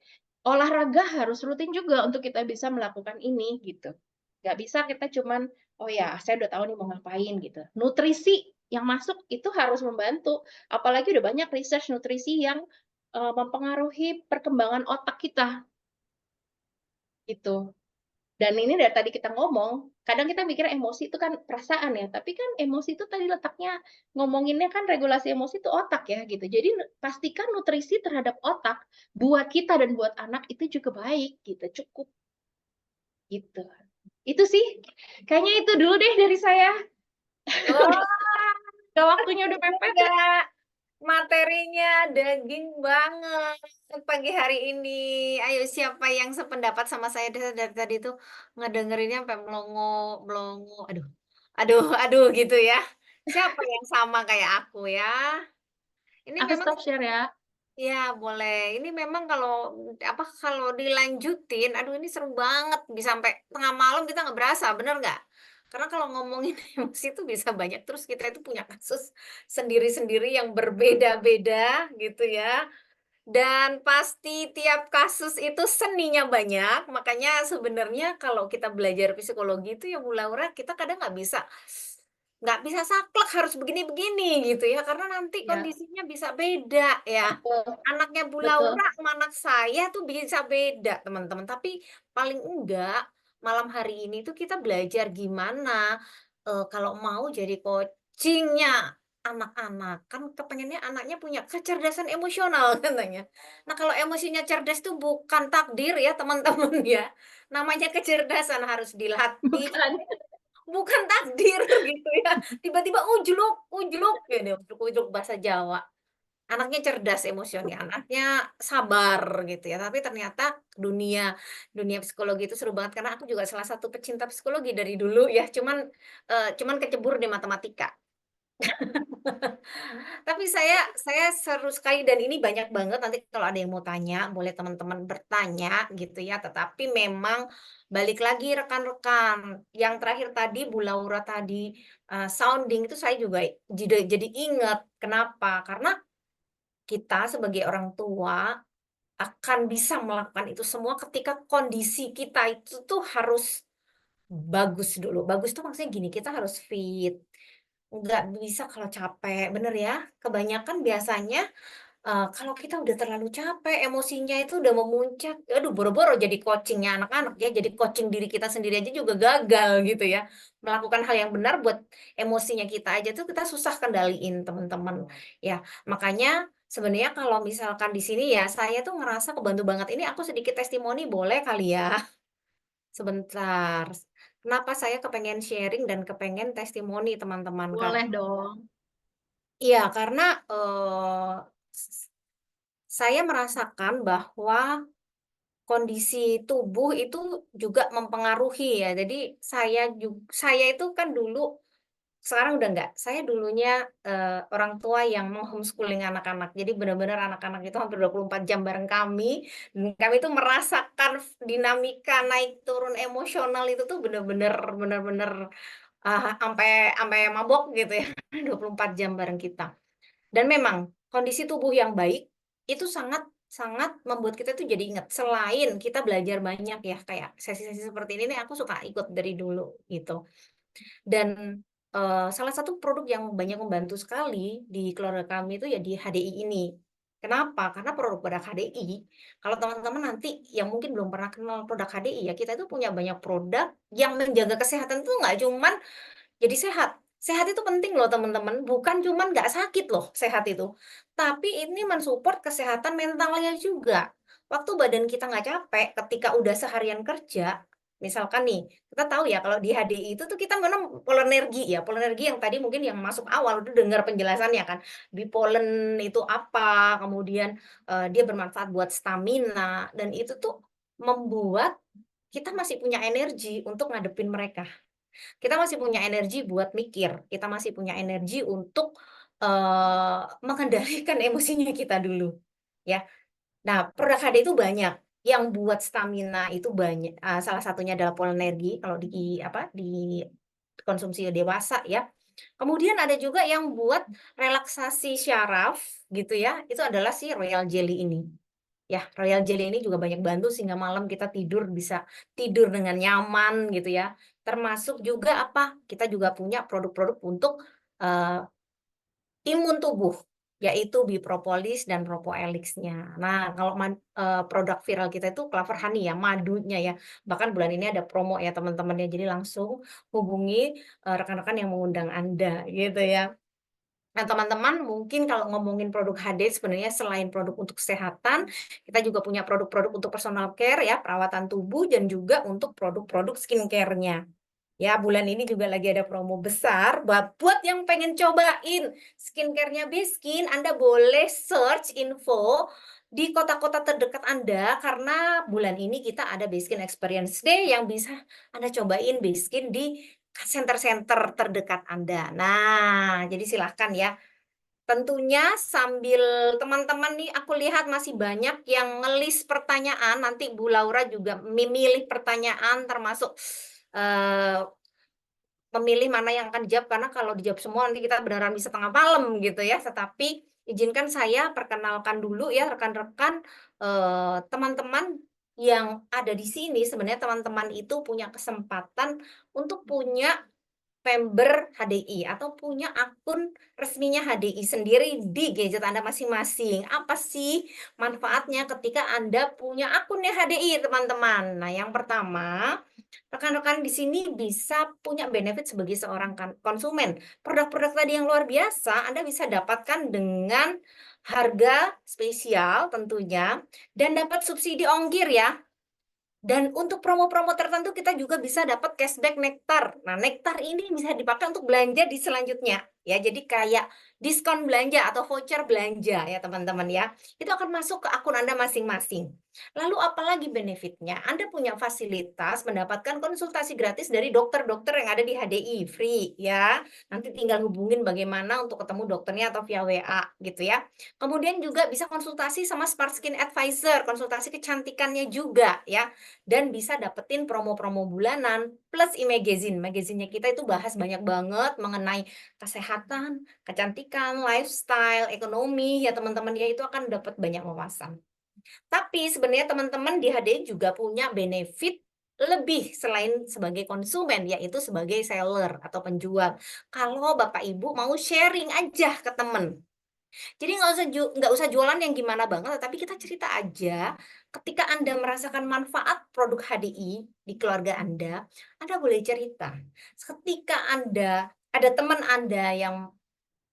[SPEAKER 2] Olahraga harus rutin juga untuk kita bisa melakukan ini gitu. Nggak bisa kita cuman, "Oh ya, saya udah tahu nih mau ngapain," gitu. Nutrisi yang masuk itu harus membantu. Apalagi udah banyak research nutrisi yang, mempengaruhi perkembangan otak kita, gitu. Dan ini dari tadi kita ngomong, kadang kita mikir emosi itu kan perasaan ya, tapi kan emosi itu tadi letaknya ngomonginnya kan regulasi emosi itu otak ya, gitu. Jadi pastikan nutrisi terhadap otak buat kita dan buat anak itu juga baik gitu, cukup, gitu. Itu sih, kayaknya itu dulu deh dari saya.
[SPEAKER 1] Oh,
[SPEAKER 2] Udah waktunya udah mepet.
[SPEAKER 1] enggak. Materinya daging banget pagi hari ini. Ayo siapa yang sependapat sama saya dari tadi tuh ngedengerinnya sampai melongo melongo, aduh aduh aduh gitu ya. Siapa yang sama kayak aku ya? Ini
[SPEAKER 2] Aku
[SPEAKER 1] memang
[SPEAKER 2] stop share ya.
[SPEAKER 1] ya boleh. Ini memang kalau, apa, kalau dilanjutin, aduh ini seru banget, bisa sampai tengah malam kita nggak berasa, bener nggak? Karena kalau ngomongin emosi itu bisa banyak, terus kita itu punya kasus sendiri-sendiri yang berbeda-beda gitu ya. Dan pasti tiap kasus itu seninya banyak, makanya sebenarnya kalau kita belajar psikologi itu ya Bu Laura, kita kadang nggak bisa saklek harus begini-begini gitu ya, karena nanti
[SPEAKER 2] Iya,
[SPEAKER 1] kondisinya bisa beda ya.
[SPEAKER 2] betul
[SPEAKER 1] Anaknya Bu
[SPEAKER 2] betul.
[SPEAKER 1] Laura sama anak saya tuh bisa beda teman-teman, tapi paling enggak malam hari ini tuh kita belajar gimana, kalau mau jadi coaching-nya anak-anak, kan kepengennya anaknya punya kecerdasan emosional katanya. Nah kalau emosinya cerdas tuh bukan takdir ya teman-teman ya, namanya kecerdasan harus dilatih.
[SPEAKER 2] Bukan.
[SPEAKER 1] Bukan takdir gitu ya, tiba-tiba ujluk ujluk gini, ujuk-ujuk bahasa Jawa. Anaknya cerdas emosionnya, anaknya sabar gitu ya, tapi ternyata dunia dunia psikologi itu seru banget karena aku juga salah satu pecinta psikologi dari dulu ya, cuman kecebur di matematika. Tapi saya seru sekali dan ini banyak banget, nanti kalau ada yang mau tanya, boleh teman-teman bertanya gitu ya. Tetapi memang balik lagi rekan-rekan, yang terakhir tadi Bu Laura tadi, sounding itu saya juga jadi inget. Kenapa? Karena kita sebagai orang tua akan bisa melakukan itu semua ketika kondisi kita itu tuh harus bagus dulu. Bagus tuh maksudnya gini, kita harus fit, nggak bisa kalau capek, bener ya? Kebanyakan biasanya, kalau kita udah terlalu capek, emosinya itu udah memuncak, aduh boro-boro jadi coaching-nya anak-anak ya, jadi coaching diri kita sendiri aja juga gagal gitu ya. Melakukan hal yang benar buat emosinya kita aja tuh kita susah kendaliin teman-teman, ya. Makanya sebenarnya kalau misalkan di sini ya, saya tuh ngerasa kebantu banget. Ini aku sedikit testimoni boleh kali ya? Sebentar. Kenapa saya kepengen sharing dan kepengen testimoni teman-teman,
[SPEAKER 2] Boleh dong.
[SPEAKER 1] iya, karena, saya merasakan bahwa kondisi tubuh itu juga mempengaruhi ya. Jadi saya itu kan dulu sekarang udah enggak, saya dulunya, orang tua yang meng-homeschooling anak-anak. Jadi benar-benar anak-anak itu hampir 24 jam bareng kami, dan kami itu merasakan dinamika naik turun emosional itu tuh bener-bener, ampe mabok gitu ya, 24 jam bareng kita. Dan memang kondisi tubuh yang baik itu sangat sangat membuat kita tuh jadi ingat, selain kita belajar banyak ya, kayak sesi-sesi seperti ini nih aku suka ikut dari dulu gitu. Dan, salah satu produk yang banyak membantu sekali di keluarga kami itu ya di HDI ini. Kenapa? Karena produk HDI, kalau teman-teman nanti yang mungkin belum pernah kenal produk HDI ya, kita itu punya banyak produk yang menjaga kesehatan tuh nggak cuman jadi sehat. Sehat itu penting loh teman-teman, bukan cuman nggak sakit loh sehat itu, tapi ini mensupport kesehatan mentalnya juga. Waktu badan kita nggak capek ketika udah seharian kerja, misalkan nih, kita tahu ya kalau di HDI itu tuh kita minum Polenergi ya, Polenergi yang tadi mungkin yang masuk awal udah dengar penjelasannya kan, Bipolen itu apa, kemudian, dia bermanfaat buat stamina dan itu tuh membuat kita masih punya energi untuk ngadepin mereka. Kita masih punya energi buat mikir, kita masih punya energi untuk, mengendalikan emosinya kita dulu, ya. Nah, produk HD itu banyak, yang buat stamina itu banyak salah satunya adalah Polenergi kalau dikonsumsi dewasa ya. Kemudian ada juga yang buat relaksasi syaraf gitu ya, itu adalah si Royal Jelly ini. Ya, Royal Jelly ini juga banyak bantu sehingga malam kita tidur bisa tidur dengan nyaman gitu ya. Termasuk juga apa, kita juga punya produk-produk untuk, imun tubuh, yaitu Bipropolis dan Propoelix-nya. Nah, kalau produk viral kita itu Clover Honey ya, madunya ya. Bahkan bulan ini ada promo ya teman-teman ya, jadi langsung hubungi, rekan-rekan yang mengundang Anda, gitu ya. Nah, teman-teman mungkin kalau ngomongin produk HD sebenarnya selain produk untuk kesehatan, kita juga punya produk-produk untuk personal care ya, perawatan tubuh dan juga untuk produk-produk skincare-nya. Ya, bulan ini juga lagi ada promo besar buat yang pengen cobain skincare-nya Beskin, Anda boleh search info di kota-kota terdekat Anda karena bulan ini kita ada Beskin Experience Day yang bisa Anda cobain Beskin di center-center terdekat Anda. Nah, jadi silahkan ya. Tentunya sambil teman-teman nih aku lihat masih banyak yang ngelis pertanyaan, nanti Bu Laura juga memilih pertanyaan termasuk, eee, memilih mana yang akan dijawab karena kalau dijawab semua nanti kita beneran bisa tengah malam gitu ya. Tetapi izinkan saya perkenalkan dulu ya rekan-rekan, teman-teman yang ada di sini sebenarnya teman-teman itu punya kesempatan untuk punya member HDI atau punya akun resminya HDI sendiri di gadget Anda masing-masing. Apa sih manfaatnya ketika Anda punya akunnya HDI, teman-teman? Nah, yang pertama, rekan-rekan di sini bisa punya benefit sebagai seorang konsumen. Produk-produk tadi yang luar biasa Anda bisa dapatkan dengan harga spesial tentunya dan dapat subsidi ongkir ya. Dan untuk promo-promo tertentu kita juga bisa dapat cashback Nektar. Nah, Nektar ini bisa dipakai untuk belanja di selanjutnya, ya. Jadi kayak diskon belanja atau voucher belanja ya, teman-teman ya. Itu akan masuk ke akun Anda masing-masing. Lalu apalagi benefitnya? Anda punya fasilitas mendapatkan konsultasi gratis dari dokter-dokter yang ada di HDI, free ya. Nanti tinggal hubungin bagaimana untuk ketemu dokternya atau via WA gitu ya. Kemudian juga bisa konsultasi sama Smart Skin Advisor, konsultasi kecantikannya juga ya dan bisa dapetin promo-promo bulanan plus e-magazine. Magazine-nya kita itu bahas banyak banget mengenai kesehatan, kecantikan, lifestyle, ekonomi ya teman-teman ya itu akan dapat banyak wawasan. Tapi sebenarnya teman-teman di HDI juga punya benefit lebih selain sebagai konsumen yaitu sebagai seller atau penjual. Kalau Bapak Ibu mau sharing aja ke teman. Jadi nggak usah jualan yang gimana banget, tapi kita cerita aja, ketika Anda merasakan manfaat produk HDI di keluarga Anda boleh cerita. Ketika Anda ada teman Anda yang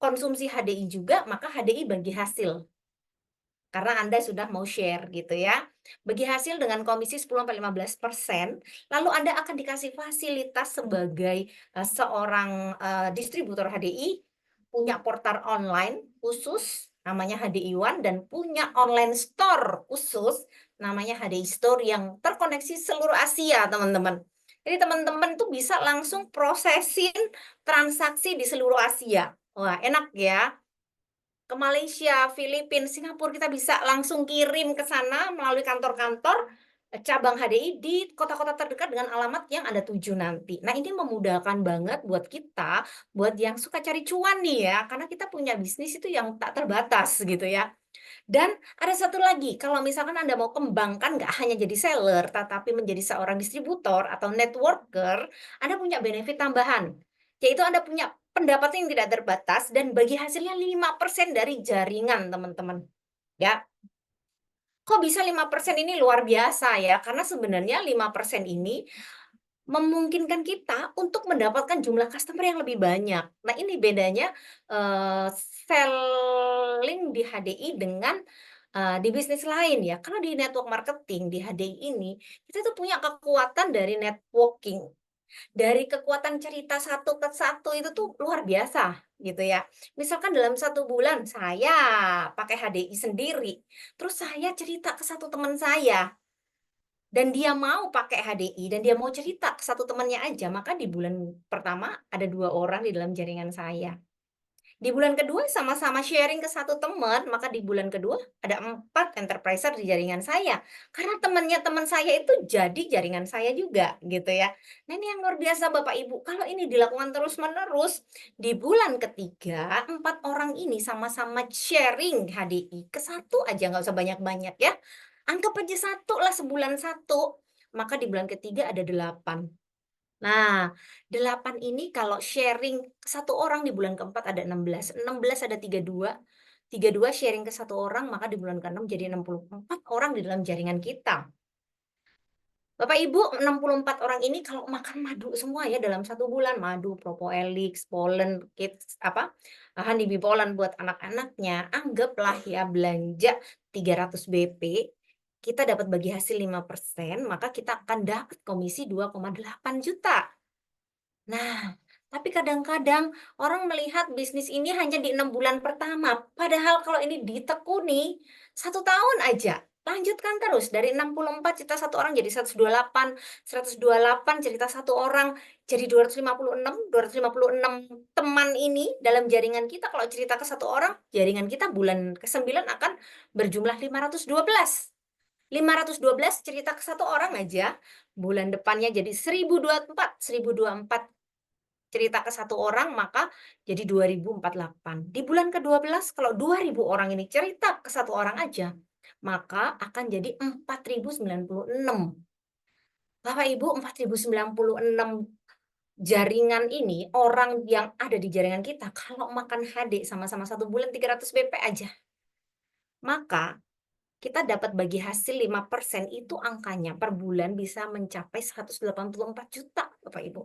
[SPEAKER 1] konsumsi HDI juga, maka HDI bagi hasil, karena Anda sudah mau share gitu ya. Bagi hasil dengan komisi 10-15%, lalu Anda akan dikasih fasilitas sebagai, seorang, distributor HDI, punya portal online khusus namanya HDI One dan punya online store khusus namanya HDI Store yang terkoneksi seluruh Asia, teman-teman. Jadi teman-teman tuh bisa langsung prosesin transaksi di seluruh Asia. Wah, enak ya. Ke Malaysia, Filipina, Singapura, kita bisa langsung kirim ke sana melalui kantor-kantor, cabang HDI di kota-kota terdekat dengan alamat yang Anda tuju nanti. Nah, ini memudahkan banget buat kita, buat yang suka cari cuan nih ya, karena kita punya bisnis itu yang tak terbatas gitu ya. Dan ada satu lagi, kalau misalkan Anda mau kembangkan nggak hanya jadi seller, tetapi menjadi seorang distributor atau networker, Anda punya benefit tambahan, yaitu Anda punya pendapatan yang tidak terbatas dan bagi hasilnya 5% dari jaringan, teman-teman. Ya, kok bisa 5% ini luar biasa ya, karena sebenarnya 5% ini memungkinkan kita untuk mendapatkan jumlah customer yang lebih banyak. Nah, ini bedanya, selling di HDI dengan, di bisnis lain ya. Karena di network marketing, di HDI ini, kita tuh punya kekuatan dari networking, dari kekuatan cerita satu ke satu itu tuh luar biasa, gitu ya. Misalkan dalam satu bulan saya pakai HDI sendiri, terus saya cerita ke satu teman saya, dan dia mau pakai HDI dan dia mau cerita ke satu temannya aja, maka di bulan pertama ada 2 orang di dalam jaringan saya. Di bulan kedua sama-sama sharing ke satu teman, maka di bulan kedua ada 4 enterpriser di jaringan saya. Karena temannya teman saya itu jadi jaringan saya juga, gitu ya. Nah, ini yang luar biasa Bapak Ibu, kalau ini dilakukan terus-menerus, di bulan ketiga 4 orang ini sama-sama sharing HDI ke satu aja, nggak usah banyak-banyak ya. Anggap aja satu lah sebulan satu, maka di bulan ketiga ada 8. Nah, 8 ini kalau sharing ke 1 orang di bulan keempat ada 16, 16 ada 32, 32 sharing ke 1 orang, maka di bulan ke-6 jadi 64 orang di dalam jaringan kita. Bapak Ibu, 64 orang ini kalau makan madu semua ya dalam 1 bulan, madu, Propoelix, Pollen, Kids, Honeybee Pollen buat anak-anaknya, anggaplah ya belanja 300 BP, kita dapat bagi hasil 5%, maka kita akan dapat komisi 2,8 juta. Nah, tapi kadang-kadang orang melihat bisnis ini hanya di 6 bulan pertama, padahal kalau ini ditekuni 1 tahun aja, lanjutkan terus dari 64 cerita 1 orang jadi 128, 128 cerita 1 orang jadi 256 teman ini dalam jaringan kita kalau cerita ke 1 orang, jaringan kita bulan ke-9 akan berjumlah 512. 512 cerita ke 1 orang aja, bulan depannya jadi 1024, 1024 cerita ke 1 orang, maka jadi 2048. Di bulan ke-12 kalau 2.000 orang ini cerita ke 1 orang aja, maka akan jadi 4.096. Bapak Ibu, 4.096 jaringan ini, orang yang ada di jaringan kita kalau makan HD sama-sama 1 bulan 300 BP aja, maka kita dapat bagi hasil 5% itu angkanya per bulan bisa mencapai 184 juta Bapak Ibu.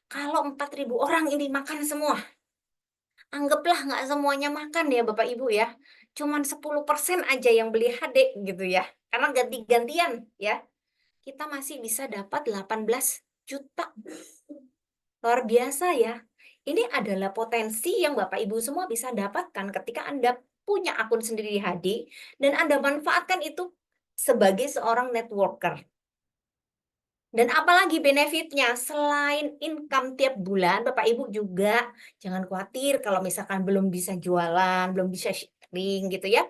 [SPEAKER 1] Kalau 4.000 orang ini makan semua, anggaplah nggak semuanya makan ya Bapak Ibu ya, cuman 10% aja yang beli HD gitu ya, karena ganti-gantian ya, kita masih bisa dapat 18 juta. Luar biasa ya. Ini adalah potensi yang Bapak Ibu semua bisa dapatkan ketika Anda punya akun sendiri di HD dan Anda manfaatkan itu sebagai seorang networker. Dan apalagi benefitnya, selain income tiap bulan, Bapak Ibu juga jangan khawatir kalau misalkan belum bisa jualan, belum bisa sharing gitu ya.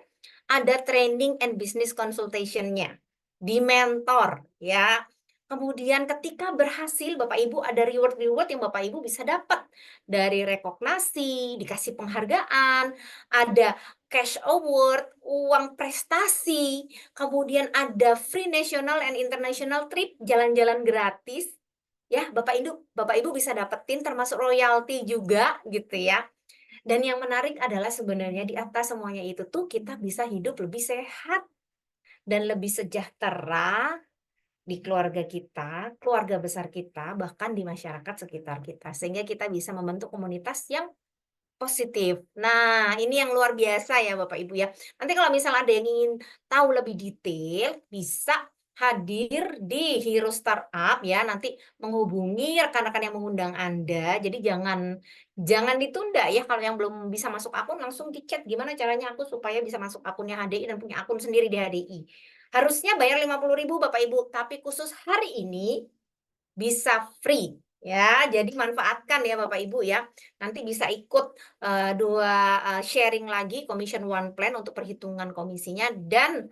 [SPEAKER 1] Ada training and business consultation-nya, di mentor ya. Kemudian ketika berhasil Bapak Ibu ada reward-reward yang Bapak Ibu bisa dapat dari rekognasi, dikasih penghargaan, ada cash award, uang prestasi, kemudian ada free national and international trip, jalan-jalan gratis, ya Bapak Ibu bisa dapetin termasuk royalti juga gitu ya. Dan yang menarik adalah sebenarnya di atas semuanya itu tuh kita bisa hidup lebih sehat dan lebih sejahtera di keluarga kita, keluarga besar kita, bahkan di masyarakat sekitar kita. Sehingga kita bisa membentuk komunitas yang positif. Nah, ini yang luar biasa ya Bapak Ibu ya. Nanti kalau misalnya ada yang ingin tahu lebih detail, bisa hadir di Hero Startup ya, nanti menghubungi rekan-rekan yang mengundang Anda. Jadi jangan jangan ditunda ya, kalau yang belum bisa masuk akun langsung di-chat, "Gimana caranya aku supaya bisa masuk akunnya HDI dan punya akun sendiri di HDI?" Harusnya bayar 50.000 Bapak Ibu, tapi khusus hari ini bisa free ya, jadi manfaatkan ya Bapak Ibu ya. Nanti bisa ikut, 2, sharing lagi commission one plan untuk perhitungan komisinya dan,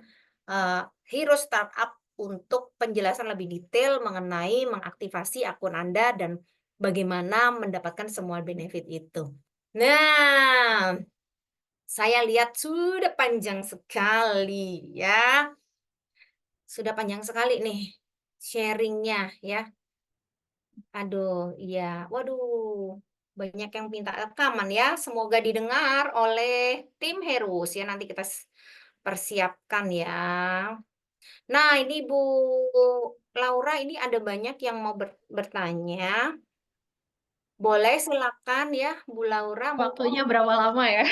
[SPEAKER 1] Hero Startup untuk penjelasan lebih detail mengenai mengaktifasi akun Anda dan bagaimana mendapatkan semua benefit itu. Nah, saya lihat sudah panjang sekali ya, sudah panjang sekali nih sharing-nya ya. Aduh, iya. Waduh, banyak yang minta rekaman ya. Semoga didengar oleh tim Herus ya. Nanti kita persiapkan ya. Nah, ini Bu Laura, ini ada banyak yang mau bertanya. Boleh silakan ya, Bu Laura. Mungkin
[SPEAKER 2] Waktunya berapa lama ya?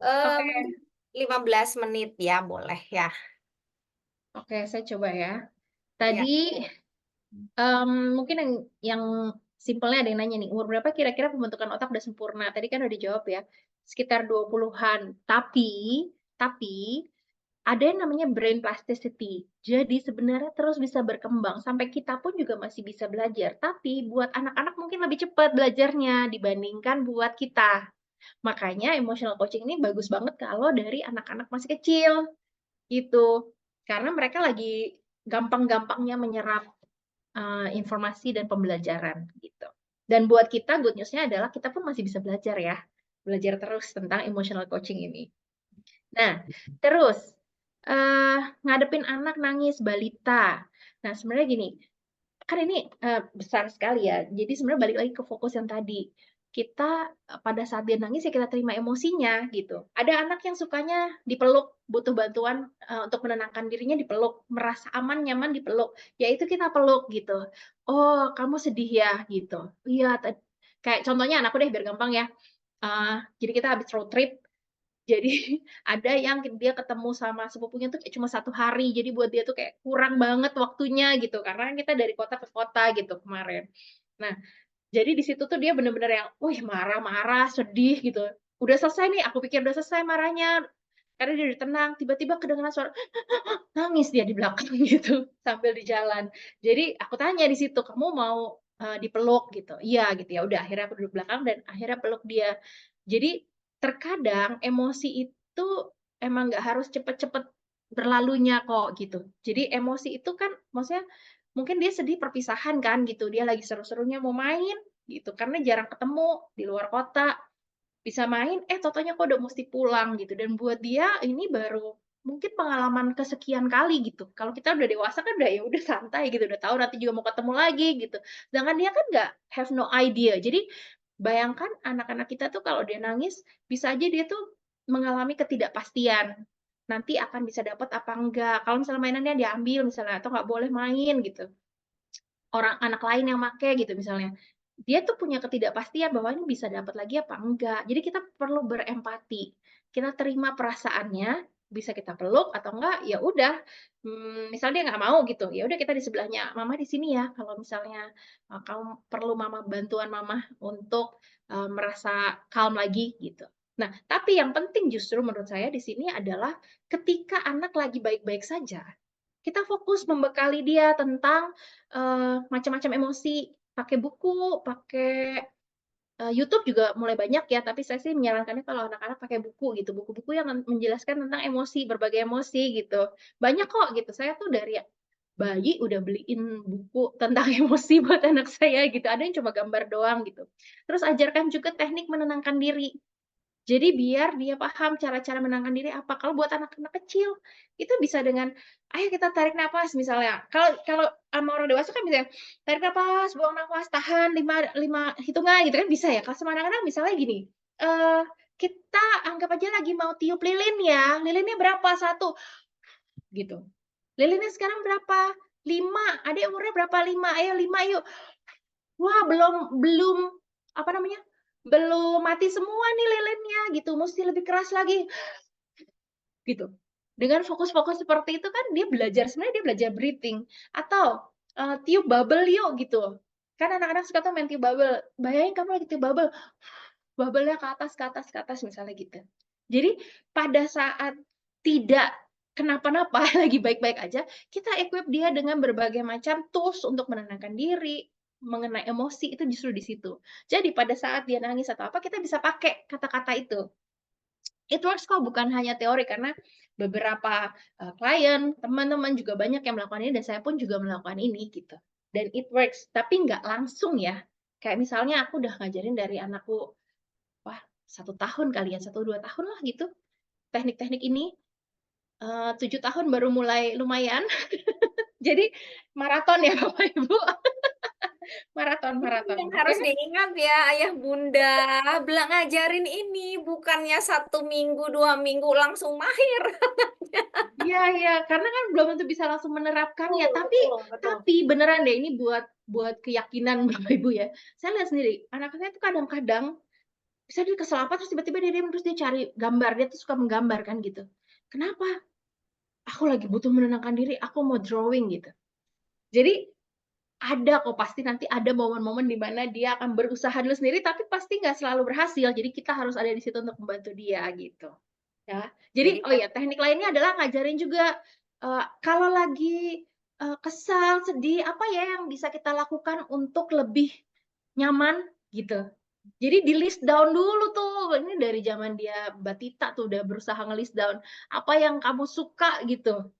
[SPEAKER 1] mungkin
[SPEAKER 2] Oke.
[SPEAKER 1] 15 menit ya, boleh ya.
[SPEAKER 2] Oke, saya coba ya.
[SPEAKER 1] Iya.
[SPEAKER 2] Tadi mungkin yang simpelnya ada yang nanya nih, umur berapa kira-kira pembentukan otak udah sempurna? Tadi kan udah dijawab ya, sekitar 20-an. Tapi ada yang namanya brain plasticity. Jadi sebenarnya terus bisa berkembang sampai kita pun juga masih bisa belajar. Tapi buat anak-anak mungkin lebih cepat belajarnya dibandingkan buat kita. Makanya emotional coaching ini bagus banget kalau dari anak-anak masih kecil gitu. Karena mereka lagi gampang-gampangnya menyerap informasi dan pembelajaran gitu. Dan buat kita good news-nya adalah kita pun masih bisa belajar ya. Belajar terus tentang emotional coaching ini. Nah, terus ngadepin anak nangis balita. Nah, sebenarnya gini, kan ini, besar sekali ya. Jadi sebenarnya balik lagi ke fokus yang tadi. Kita, pada saat dia nangis ya kita terima emosinya gitu. Ada anak yang sukanya dipeluk, butuh bantuan, untuk menenangkan dirinya dipeluk, merasa aman, nyaman dipeluk, ya itu kita peluk gitu. "Oh kamu sedih ya?" Gitu. "Iya kayak contohnya anakku deh biar gampang ya, jadi kita habis road trip, jadi ada yang dia ketemu sama sepupunya tuh kayak cuma 1 hari, jadi buat dia tuh kayak kurang banget waktunya gitu, karena kita dari kota ke kota gitu kemarin. Nah, jadi di situ tuh dia bener-bener yang, wih marah-marah, sedih gitu. Udah selesai nih, aku pikir udah selesai marahnya, karena dia udah tenang, tiba-tiba kedengeran suara nangis dia di belakang gitu, sambil di jalan. Jadi aku tanya di situ, "Kamu mau, dipeluk?" Gitu. "Iya," gitu, ya udah akhirnya aku duduk belakang dan akhirnya peluk dia. Jadi terkadang emosi itu emang nggak harus cepet-cepet berlalunya kok gitu. Jadi emosi itu kan maksudnya mungkin dia sedih perpisahan kan gitu, dia lagi seru-serunya mau main gitu, karena jarang ketemu di luar kota. Bisa main, tau-taunya kok udah musti pulang gitu, dan buat dia ini baru mungkin pengalaman kesekian kali gitu. Kalau kita udah dewasa kan udah ya udah santai gitu, udah tahu nanti juga mau ketemu lagi gitu. Sedangkan dia kan nggak have no idea. Jadi bayangkan anak-anak kita tuh kalau dia nangis, bisa aja dia tuh mengalami ketidakpastian. Nanti akan bisa dapat apa enggak, kalau misalnya mainannya diambil misalnya atau nggak boleh main gitu. Orang anak lain yang make gitu misalnya. Dia tuh punya ketidakpastian bahwa ini bisa dapat lagi apa enggak. Jadi kita perlu berempati. Kita terima perasaannya, bisa kita peluk atau enggak, ya udah, misal dia nggak mau gitu, ya udah kita di sebelahnya, "Mama di sini ya kalau misalnya, kamu perlu bantuan mama untuk, merasa calm lagi," gitu. Nah, tapi yang penting justru menurut saya di sini adalah ketika anak lagi baik-baik saja, kita fokus membekali dia tentang, macam-macam emosi, pakai buku, pakai, YouTube juga mulai banyak ya, tapi saya sih menyarankannya kalau anak-anak pakai buku gitu, buku-buku yang menjelaskan tentang emosi, berbagai emosi gitu. Banyak kok gitu, saya tuh dari bayi udah beliin buku tentang emosi buat anak saya gitu, ada yang cuma gambar doang gitu. Terus ajarkan juga teknik menenangkan diri. Jadi biar dia paham cara-cara menenangkan diri apa. Kalau buat anak-anak kecil, itu bisa dengan, "Ayo kita tarik napas," misalnya. Kalau kalau sama orang dewasa kan bisa yang, tarik napas, buang nafas, tahan 5 hitungan gitu kan bisa ya. Kalau sama anak-anak misalnya gini, eee, "Kita anggap aja lagi mau tiup lilin ya, lilinnya berapa? 1," gitu. "Lilinnya sekarang berapa? 5, Adek umurnya berapa? 5, ayo 5 yuk." Wah, belum belum, apa namanya, belum mati semua nih lilinnya gitu, musti lebih keras lagi, gitu. Dengan fokus-fokus seperti itu kan dia belajar sebenarnya dia belajar breathing atau, tiup bubble yuk gitu. Kan anak-anak suka tuh main tiup bubble, bayangin kamu lagi tiup bubble, bubble-nya ke atas ke atas ke atas misalnya gitu. Jadi pada saat tidak kenapa-napa, lagi baik-baik aja, kita equip dia dengan berbagai macam tools untuk menenangkan diri, mengenai emosi itu justru di situ. Jadi pada saat dia nangis atau apa, kita bisa pakai kata-kata itu. It works kok, bukan hanya teori, karena beberapa, klien, teman-teman juga banyak yang melakukan ini dan saya pun juga melakukan ini gitu. Dan it works, tapi nggak langsung ya. Kayak misalnya aku udah ngajarin dari anakku, wah 1 tahun kali ya, 1, 2 tahun lah gitu, teknik-teknik ini, 7 tahun baru mulai lumayan. Jadi maraton ya Bapak Ibu, maraton
[SPEAKER 1] Ini
[SPEAKER 2] maraton,
[SPEAKER 1] yang
[SPEAKER 2] oke?
[SPEAKER 1] harus diingat ya ayah bunda, ngajarin ini bukannya 1 minggu, 2 minggu langsung mahir.
[SPEAKER 2] Iya iya, karena kan belum tentu bisa langsung menerapkannya,
[SPEAKER 1] Betul
[SPEAKER 2] tapi
[SPEAKER 1] betul betul.
[SPEAKER 2] tapi beneran deh ini buat keyakinan Bapak Ibu ya. Saya lihat sendiri, anak saya tuh kadang-kadang bisa dia kesel apa, terus tiba-tiba dia diam, terus dia cari gambar, dia tuh suka menggambar kan gitu. "Kenapa?" "Aku lagi butuh menenangkan diri, aku mau drawing," gitu. Jadi ada kok pasti nanti ada momen-momen di mana dia akan berusaha dulu sendiri, tapi pasti nggak selalu berhasil. Jadi kita harus ada di situ untuk membantu dia gitu. Ya, jadi
[SPEAKER 1] Jadi
[SPEAKER 2] oh ya, teknik lainnya adalah ngajarin juga, kalau lagi, kesal, sedih, apa ya yang bisa kita lakukan untuk lebih nyaman, gitu. Jadi di-list down dulu tuh, ini dari zaman dia batita tuh udah berusaha nge-list down, apa yang kamu suka gitu,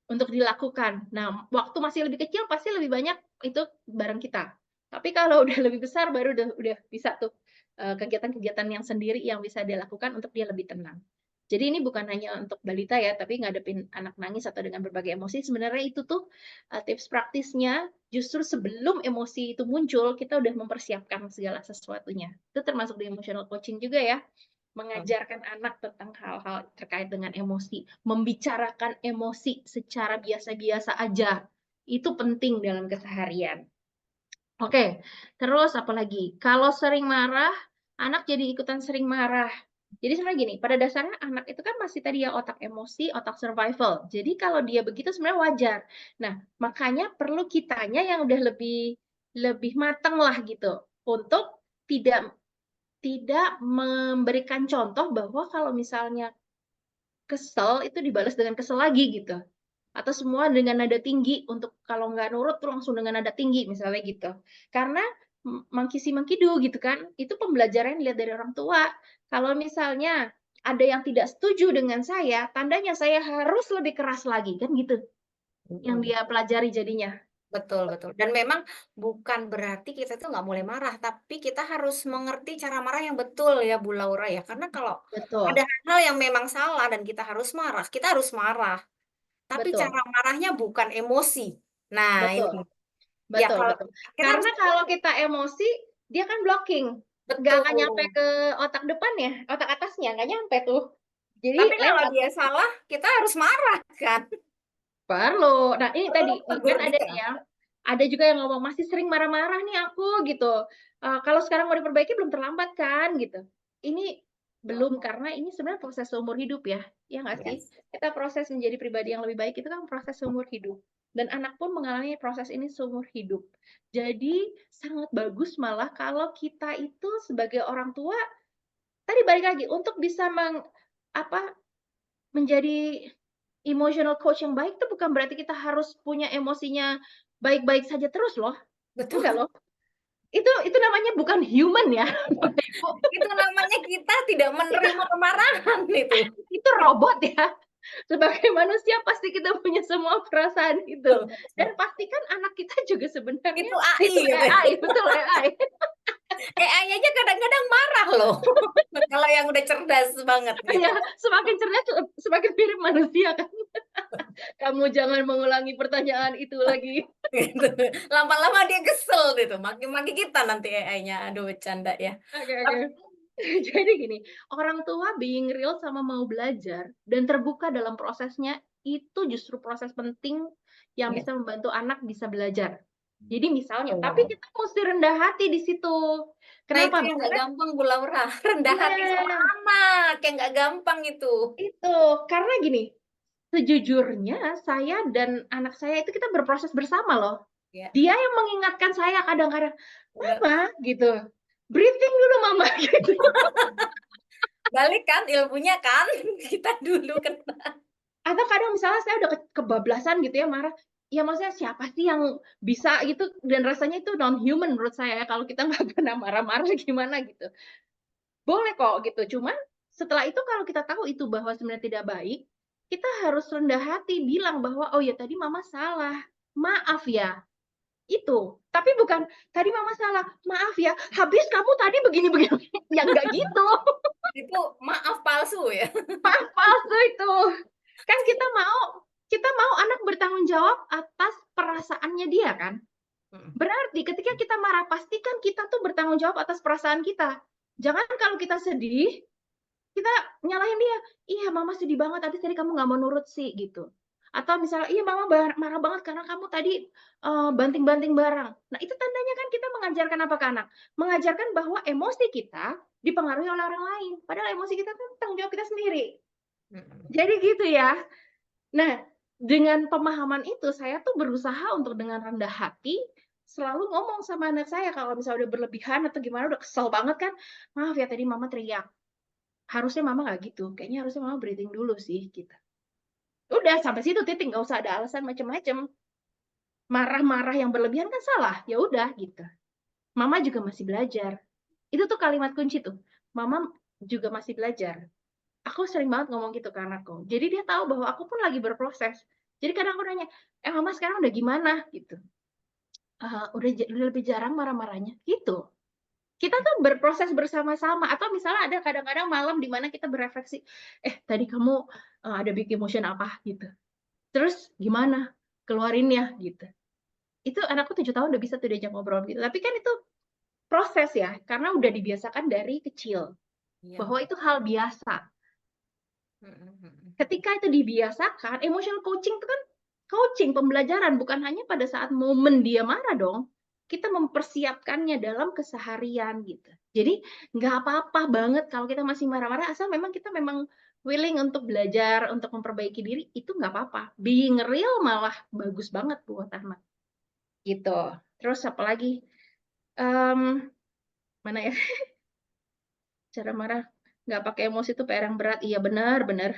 [SPEAKER 2] untuk dilakukan. Nah, waktu masih lebih kecil pasti lebih banyak itu bareng kita. Tapi kalau udah lebih besar baru udah bisa tuh, kegiatan-kegiatan yang sendiri yang bisa dia lakukan untuk dia lebih tenang. Jadi ini bukan hanya untuk balita ya, tapi ngadepin anak nangis atau dengan berbagai emosi, sebenarnya itu tuh, tips praktisnya justru sebelum emosi itu muncul, kita udah mempersiapkan segala sesuatunya. Itu termasuk di emotional coaching juga ya,
[SPEAKER 1] Mhm.
[SPEAKER 2] mengajarkan anak tentang hal-hal terkait dengan emosi, membicarakan emosi secara biasa-biasa aja, itu penting dalam keseharian. Oke, terus apalagi, kalau sering marah, anak jadi ikutan sering marah. Jadi sebenarnya gini, pada dasarnya anak itu kan masih tadi ya otak emosi, otak survival. Jadi kalau dia begitu sebenarnya wajar. Nah, makanya perlu kitanya yang udah lebih lebih mateng lah gitu, untuk tidak tidak memberikan contoh bahwa kalau misalnya kesel itu dibalas dengan kesel lagi gitu. Atau semua dengan nada tinggi untuk kalau nggak nurut tuh langsung dengan nada tinggi misalnya gitu. Karena monkey see, monkey do gitu kan, itu pembelajaran yang dilihat dari orang tua. Kalau misalnya ada yang tidak setuju dengan saya, tandanya saya harus lebih keras lagi, kan gitu, yang
[SPEAKER 1] Mhm.
[SPEAKER 2] dia pelajari jadinya.
[SPEAKER 1] Betul betul. Dan memang bukan berarti kita tuh nggak boleh marah, tapi kita harus mengerti cara marah yang betul ya, Bu Laura ya. Karena kalau ada
[SPEAKER 2] Betul,
[SPEAKER 1] hal-hal yang memang salah dan kita harus marah. Tapi cara
[SPEAKER 2] betul,
[SPEAKER 1] marahnya bukan emosi. Nah
[SPEAKER 2] betul,
[SPEAKER 1] ini, ya
[SPEAKER 2] betul
[SPEAKER 1] kalau
[SPEAKER 2] betul.
[SPEAKER 1] kita harus
[SPEAKER 2] Karena kalau kita emosi, dia kan blocking, nggak akan nyampe
[SPEAKER 1] betul.
[SPEAKER 2] ke otak depannya, otak atasnya, nggak nyampe tuh. Jadi
[SPEAKER 1] Tapi kalau
[SPEAKER 2] lewat.
[SPEAKER 1] dia salah, kita harus marah kan?
[SPEAKER 2] Perlu. Nah, ini
[SPEAKER 1] Perlu
[SPEAKER 2] tadi, kan
[SPEAKER 1] tegur
[SPEAKER 2] ada nih
[SPEAKER 1] dia.
[SPEAKER 2] ya, ada juga yang ngomong, "Masih sering marah-marah nih aku," gitu. "Kalau sekarang mau diperbaiki belum terlambat kan?" Gitu. Ini belum, karena ini sebenarnya proses seumur hidup ya, ya nggak sih?
[SPEAKER 1] Yes.
[SPEAKER 2] Kita proses menjadi pribadi yang lebih baik itu kan proses seumur hidup, dan anak pun mengalami proses ini seumur hidup. Jadi sangat bagus malah kalau kita itu sebagai orang tua, tadi balik lagi, untuk bisa apa, menjadi emotional coach yang baik tuh bukan berarti kita harus punya emosinya baik-baik saja terus loh, enggak
[SPEAKER 1] Betul.
[SPEAKER 2] loh. Itu namanya bukan human ya, Bapak Ibu,
[SPEAKER 1] Itu namanya kita tidak
[SPEAKER 2] itu
[SPEAKER 1] menerima kemarahan itu.
[SPEAKER 2] itu robot ya. Sebagai manusia pasti kita punya semua perasaan itu,
[SPEAKER 1] Betul
[SPEAKER 2] dan
[SPEAKER 1] betul.
[SPEAKER 2] pastikan anak kita juga sebenarnya
[SPEAKER 1] Itu AI
[SPEAKER 2] itu
[SPEAKER 1] katanya.
[SPEAKER 2] AI, betul AI.
[SPEAKER 1] AI aja kadang-kadang marah loh. Kalau yang udah cerdas banget
[SPEAKER 2] Iya,
[SPEAKER 1] gitu.
[SPEAKER 2] semakin cerdas semakin mirip manusia kan. Kamu jangan mengulangi pertanyaan itu lagi.
[SPEAKER 1] Gitu. Lama-lama dia kesel gitu, maki-maki kita nanti AI-nya. Aduh bercanda ya.
[SPEAKER 2] Oke,
[SPEAKER 1] Tap
[SPEAKER 2] oke. Jadi gini, orang tua being real sama mau belajar dan terbuka dalam prosesnya, itu justru proses penting yang
[SPEAKER 1] iya,
[SPEAKER 2] bisa membantu anak bisa belajar. Jadi misalnya, tapi
[SPEAKER 1] betul.
[SPEAKER 2] kita mesti rendah hati di situ.
[SPEAKER 1] Nah itu
[SPEAKER 2] Kenapa?
[SPEAKER 1] yang nggak
[SPEAKER 2] Karena
[SPEAKER 1] gampang Bu Laura, rendah hati sama
[SPEAKER 2] iya,
[SPEAKER 1] anak, yang nggak gampang itu.
[SPEAKER 2] itu. Karena gini, sejujurnya saya dan anak saya itu kita berproses bersama loh.
[SPEAKER 1] Ya,
[SPEAKER 2] Dia yang mengingatkan saya kadang-kadang,
[SPEAKER 1] udah
[SPEAKER 2] "Mama," gitu, "breathing dulu Mama," gitu.
[SPEAKER 1] balik kan ilmunya kan, kita dulu kan.
[SPEAKER 2] Atau kadang misalnya saya udah kebablasan gitu ya marah, ya maksudnya siapa sih yang bisa gitu, dan rasanya itu non human menurut saya ya, kalau kita nggak pernah marah-marah gimana gitu. Boleh kok gitu, cuman setelah itu kalau kita tahu itu bahwa sebenarnya tidak baik, kita harus rendah hati bilang bahwa, "Oh ya tadi mama salah, maaf ya." Itu. Tapi bukan, "Tadi mama salah, maaf ya, habis kamu tadi begini begini." Ya nggak gitu,
[SPEAKER 1] Itu maaf palsu ya.
[SPEAKER 2] maaf palsu itu. Kan kita mau anak bertanggung jawab atas perasaannya dia kan.
[SPEAKER 1] Mhm.
[SPEAKER 2] Berarti ketika kita marah, pastikan kita tuh bertanggung jawab atas perasaan kita. Jangan kalau kita sedih, kita nyalahin dia, "Iya mama sedih banget tadi kamu nggak mau nurut sih," gitu. Atau misalnya, "Iya mama marah banget karena kamu tadi, banting-banting barang." Nah itu tandanya kan kita mengajarkan apa ke anak? Mengajarkan bahwa emosi kita dipengaruhi oleh orang lain, padahal emosi kita kan tanggung jawab kita sendiri.
[SPEAKER 1] Mhm.
[SPEAKER 2] Jadi gitu ya. Nah, dengan pemahaman itu saya tuh berusaha untuk dengan rendah hati, selalu ngomong sama anak saya kalau misalnya udah berlebihan atau gimana, udah kesel banget kan, "Maaf ya tadi mama teriak, harusnya mama nggak gitu, kayaknya harusnya mama breathing dulu sih," gitu. Udah sampai situ titik, nggak usah ada alasan macem-macem. Marah-marah yang berlebihan kan salah, ya udah gitu. Mama juga masih belajar. Itu tuh kalimat kunci tuh, mama juga masih belajar. Aku sering banget ngomong gitu ke anakku. Jadi dia tahu bahwa aku pun lagi berproses. Jadi kadang aku nanya, Mama sekarang udah gimana?" Gitu. Udah lebih jarang marah-marahnya." Gitu. Kita tuh berproses bersama-sama atau misalnya ada kadang-kadang malam di mana kita berefleksi, "Eh, tadi kamu, ada big emotion apa?" Gitu. "Terus gimana? Keluarinnya." Gitu. Itu anakku 7 tahun udah bisa tuh diajak ngobrol gitu. Tapi kan itu proses ya, karena udah dibiasakan dari kecil,
[SPEAKER 1] Iya,
[SPEAKER 2] bahwa itu hal biasa.
[SPEAKER 1] mhm mhm.
[SPEAKER 2] Ketika itu dibiasakan, emotional coaching itu kan coaching, pembelajaran, bukan hanya pada saat momen dia marah dong. Kita mempersiapkannya dalam keseharian gitu. Jadi nggak apa-apa banget kalau kita masih marah-marah, asal memang kita memang willing untuk belajar, untuk memperbaiki diri, itu nggak apa-apa. Being real malah bagus banget buat anak, gitu. Terus apalagi, mmm, mana ya, cara marah nggak pakai emosi itu PR yang berat. Iya benar benar.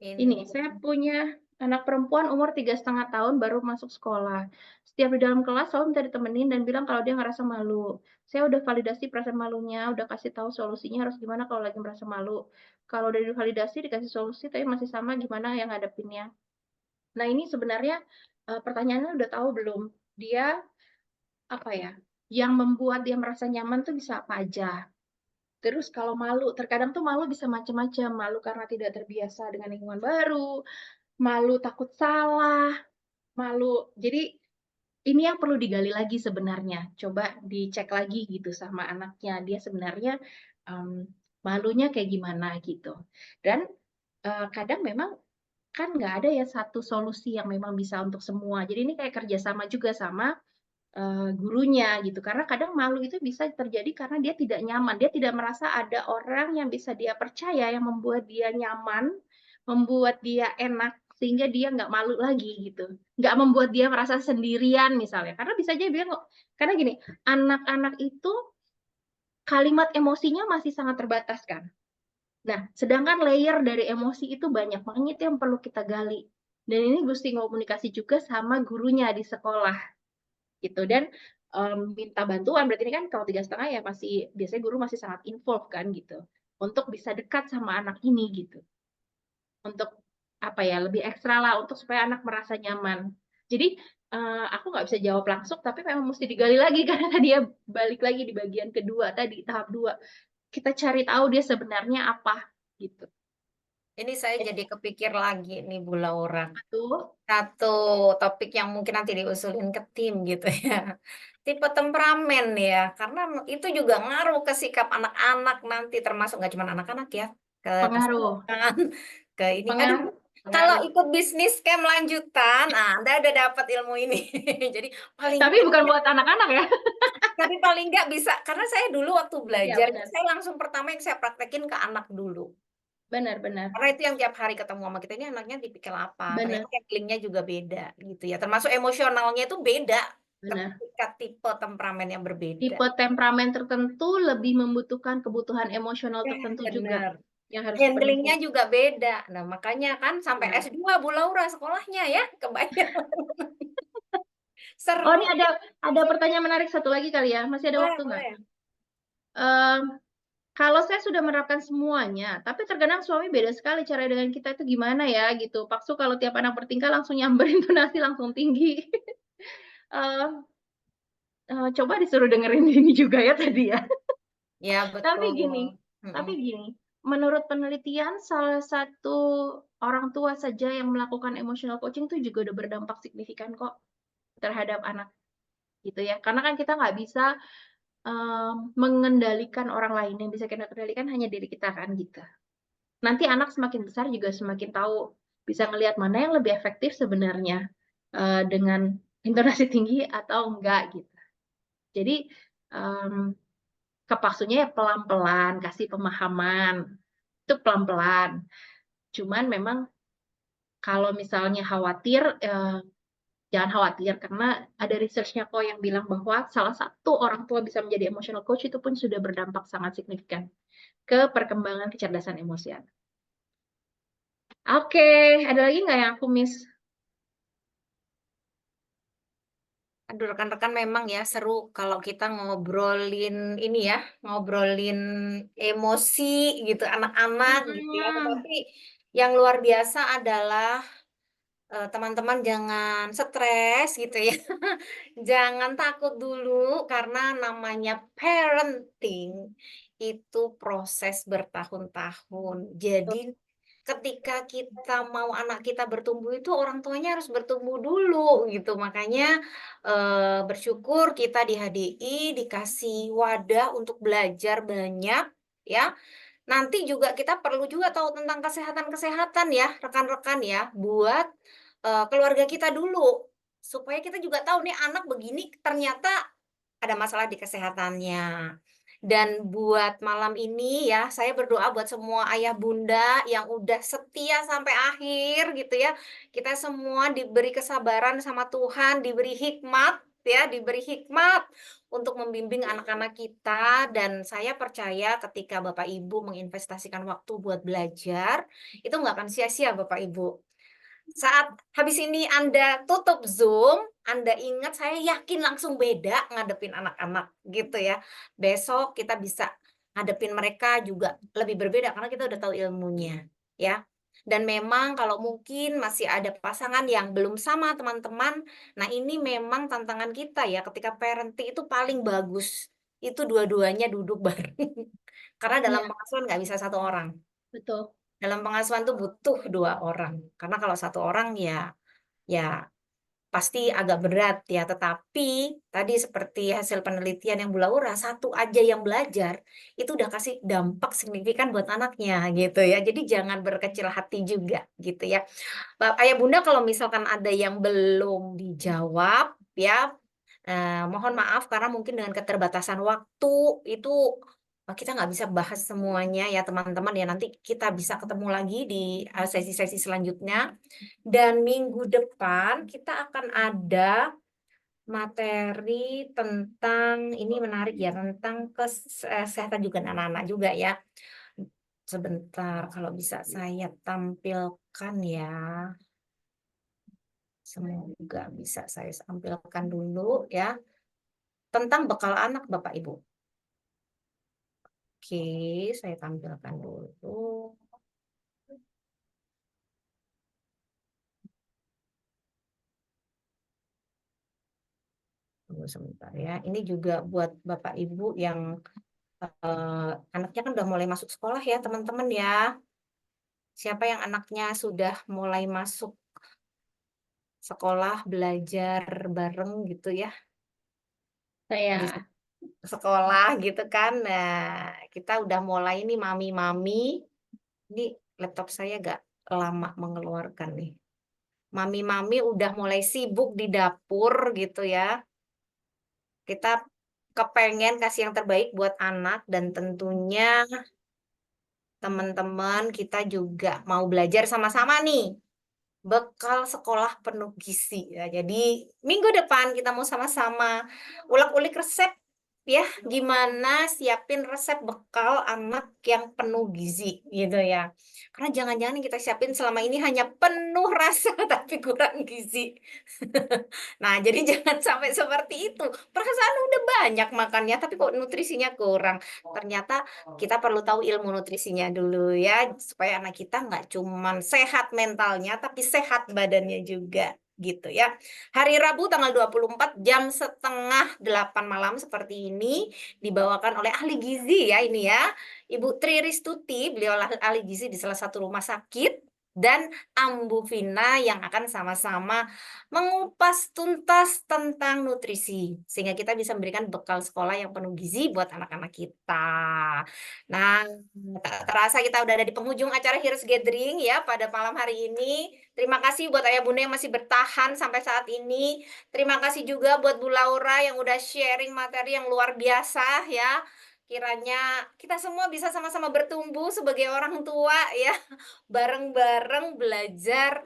[SPEAKER 1] Ini
[SPEAKER 2] Ini, saya punya anak perempuan umur 3,5 tahun baru masuk sekolah. Setiap di dalam kelas selalu minta ditemenin dan bilang kalau dia ngerasa malu. Saya udah validasi perasaan malunya, udah kasih tahu solusinya harus gimana kalau lagi merasa malu. Kalau udah divalidasi, dikasih solusi tapi masih sama, gimana yang ngadepinnya. Nah, ini sebenarnya, pertanyaannya udah tahu belum? Dia, apa ya, yang membuat dia merasa nyaman tuh bisa apa aja. Terus kalau malu, terkadang tuh malu bisa macam-macam, malu karena tidak terbiasa dengan lingkungan baru, malu takut salah, malu jadi ini yang perlu digali lagi sebenarnya. Coba dicek lagi gitu sama anaknya, dia sebenarnya, mmm, malunya kayak gimana gitu. Dan, kadang memang kan nggak ada ya satu solusi yang memang bisa untuk semua. Jadi ini kayak kerjasama juga sama, gurunya gitu. Karena kadang malu itu bisa terjadi karena dia tidak nyaman, dia tidak merasa ada orang yang bisa dia percaya, yang membuat dia nyaman, membuat dia enak, sehingga dia nggak malu lagi gitu. Nggak membuat dia merasa sendirian misalnya, karena bisa aja bilang kok karena gini, anak-anak itu kalimat emosinya masih sangat terbatas kan. Nah, sedangkan layer dari emosi itu banyak, makanya itu yang perlu kita gali. Dan ini mesti komunikasi juga sama gurunya di sekolah. Gitu dan, minta bantuan berarti ini kan kalau 3,5 ya masih biasanya guru masih sangat involve kan gitu, untuk bisa dekat sama anak ini gitu, untuk apa ya, lebih ekstra lah untuk supaya anak merasa nyaman. Jadi, aku nggak bisa jawab langsung tapi memang mesti digali lagi karena tadi ya balik lagi di bagian kedua tadi, tahap 2 kita cari tahu dia sebenarnya apa, gitu.
[SPEAKER 1] ini saya
[SPEAKER 2] Eh,
[SPEAKER 1] jadi kepikir lagi nih Bu Laura.
[SPEAKER 2] apa tuh?
[SPEAKER 1] Satu topik yang mungkin nanti diusulin ke tim gitu ya. Tipe temperamen ya, karena itu juga ngaruh ke sikap anak-anak nanti, termasuk nggak cuma anak-anak ya, ke
[SPEAKER 2] Pengaruh
[SPEAKER 1] pasangan, ke ini. Aduh,
[SPEAKER 2] pengaruh
[SPEAKER 1] kalau
[SPEAKER 2] pengaruh.
[SPEAKER 1] ikut bisnis scam lanjutan, Anda udah dapat ilmu ini. Jadi paling
[SPEAKER 2] Tapi
[SPEAKER 1] nggak
[SPEAKER 2] bukan buat anak-anak ya?
[SPEAKER 1] tapi paling nggak bisa karena saya dulu waktu
[SPEAKER 2] Iya
[SPEAKER 1] belajar itu
[SPEAKER 2] benar,
[SPEAKER 1] saya langsung pertama yang saya praktekin ke anak dulu.
[SPEAKER 2] benar benar,
[SPEAKER 1] Karena itu yang tiap hari ketemu sama kita, ini anaknya tipikal apa,
[SPEAKER 2] benar
[SPEAKER 1] ternyata handling-nya juga beda gitu ya, termasuk emosionalnya itu beda
[SPEAKER 2] benar.
[SPEAKER 1] ketika tipe temperamen yang berbeda.
[SPEAKER 2] Tipe temperamen tertentu lebih membutuhkan kebutuhan emosional tertentu juga,
[SPEAKER 1] Bener,
[SPEAKER 2] yang harus dipenuhi.
[SPEAKER 1] handling-nya juga beda. Nah makanya kan sampai
[SPEAKER 2] Benar.
[SPEAKER 1] S2 Bu Laura sekolahnya ya, kebayang.
[SPEAKER 2] Oh, ini
[SPEAKER 1] Seru.
[SPEAKER 2] ada pertanyaan menarik satu lagi kali ya, masih ada
[SPEAKER 1] Boleh
[SPEAKER 2] waktu nggak?
[SPEAKER 1] boleh.
[SPEAKER 2] Kalau saya sudah menerapkan semuanya, tapi terkadang suami beda sekali cara dengan kita itu gimana ya gitu. Paksu kalau tiap anak bertingkah langsung nyamber intonasi langsung tinggi. Eee coba disuruh dengerin ini juga ya tadi ya.
[SPEAKER 1] Ya
[SPEAKER 2] Tapi
[SPEAKER 1] betul.
[SPEAKER 2] gini tapi
[SPEAKER 1] Mhm.
[SPEAKER 2] gini, menurut penelitian salah satu orang tua saja yang melakukan emotional coaching itu juga udah berdampak signifikan kok terhadap anak, gitu ya. Karena kan kita nggak bisa, mengendalikan orang lain, yang bisa kita kendalikan hanya diri kita kan, gitu. Nanti anak semakin besar juga semakin tahu, bisa ngelihat mana yang lebih efektif sebenarnya, dengan intonasi tinggi atau enggak, gitu. Jadi, mmm kepaksunya ya pelan-pelan, kasih pemahaman, itu pelan-pelan. Cuman memang kalau misalnya khawatir, jangan khawatir karena ada research-nya kok yang bilang bahwa salah satu orang tua bisa menjadi emotional coach itu pun sudah berdampak sangat signifikan ke perkembangan kecerdasan emosi anak. Oke, ada lagi nggak yang aku miss?
[SPEAKER 1] Aduh rekan-rekan memang ya seru kalau kita ngobrolin ini ya, ngobrolin emosi gitu anak-anak gitu ya,
[SPEAKER 2] Mhm,
[SPEAKER 1] tetapi yang luar biasa adalah teman-teman jangan stres gitu ya. Jangan takut dulu karena namanya parenting itu proses bertahun-tahun.
[SPEAKER 2] Betul.
[SPEAKER 1] Jadi ketika kita mau anak kita bertumbuh itu orang tuanya harus bertumbuh dulu gitu. Makanya, bersyukur kita di HDI dikasih wadah untuk belajar banyak ya. Nanti juga kita perlu juga tahu tentang kesehatan-kesehatan ya, rekan-rekan ya, buat, keluarga kita dulu. Supaya kita juga tahu nih anak begini ternyata ada masalah di kesehatannya. Dan buat malam ini ya, saya berdoa buat semua ayah bunda yang udah setia sampai akhir gitu ya. Kita semua diberi kesabaran sama Tuhan, diberi hikmat ya, diberi hikmat untuk membimbing anak-anak kita dan saya percaya ketika Bapak Ibu menginvestasikan waktu buat belajar, itu nggak akan sia-sia Bapak Ibu. Saat habis ini Anda tutup Zoom, Anda ingat saya yakin langsung beda ngadepin anak-anak gitu ya. Besok kita bisa ngadepin mereka juga lebih berbeda karena kita udah tahu ilmunya ya. Dan memang kalau mungkin masih ada pasangan yang belum sama teman-teman, nah ini memang tantangan kita ya ketika parenting itu paling bagus, itu dua-duanya duduk bareng. Karena dalam
[SPEAKER 2] Iya,
[SPEAKER 1] pengasuhan nggak bisa satu orang.
[SPEAKER 2] betul.
[SPEAKER 1] Dalam pengasuhan tuh butuh 2 orang, karena kalau satu orang ya pasti agak berat ya, tetapi tadi seperti hasil penelitian yang Bu Laura, satu aja yang belajar, itu udah kasih dampak signifikan buat anaknya gitu ya. Jadi jangan berkecil hati juga gitu ya. Ayah Bunda kalau misalkan ada yang belum dijawab ya, mohon maaf karena mungkin dengan keterbatasan waktu itu, kita nggak bisa bahas semuanya ya teman-teman ya, nanti kita bisa ketemu lagi di, sesi-sesi selanjutnya. Dan minggu depan kita akan ada materi tentang ini menarik ya, tentang kesehatan juga anak-anak juga ya. Sebentar kalau bisa saya tampilkan ya. Semoga bisa saya tampilkan dulu ya, tentang bekal anak Bapak Ibu. Oke, saya tampilkan dulu. Tunggu sebentar ya. Ini juga buat Bapak Ibu yang, anaknya kan udah mulai masuk sekolah ya teman-teman ya. Siapa yang anaknya sudah mulai masuk sekolah, belajar bareng gitu ya, di
[SPEAKER 2] Saya
[SPEAKER 1] sekolah gitu kan. Nah, kita udah mulai nih mami-mami, ini laptop saya agak lama mengeluarkan nih. Mami-mami udah mulai sibuk di dapur gitu ya. Kita kepengen kasih yang terbaik buat anak dan tentunya teman-teman kita juga mau belajar sama-sama nih. Bekal sekolah penuh gizi ya. Jadi minggu depan kita mau sama-sama ulik-ulik resep ya, gimana siapin resep bekal anak yang penuh gizi gitu ya. Karena jangan-jangan yang kita siapin selama ini hanya penuh rasa tapi kurang gizi. Nah, jadi jangan sampai seperti itu. Perasaan udah banyak makannya tapi kok nutrisinya kurang. Ternyata kita perlu tahu ilmu nutrisinya dulu ya, supaya anak kita nggak cuman sehat mentalnya, tapi sehat badannya juga, gitu ya. Hari Rabu tanggal 24 jam setengah 8 malam seperti ini, dibawakan oleh ahli gizi ya ini ya, Ibu Tri Ristuti, beliau ahli gizi di salah satu rumah sakit, dan Ambu Vina yang akan sama-sama mengupas tuntas tentang nutrisi, sehingga kita bisa memberikan bekal sekolah yang penuh gizi buat anak-anak kita. Nah, tak terasa kita udah ada di penghujung acara Heroes Gathering ya pada malam hari ini. Terima kasih buat Ayah Bunda yang masih bertahan sampai saat ini. Terima kasih juga buat Bu Laura yang udah sharing materi yang luar biasa ya. Kiranya kita semua bisa sama-sama bertumbuh sebagai orang tua ya, bareng-bareng belajar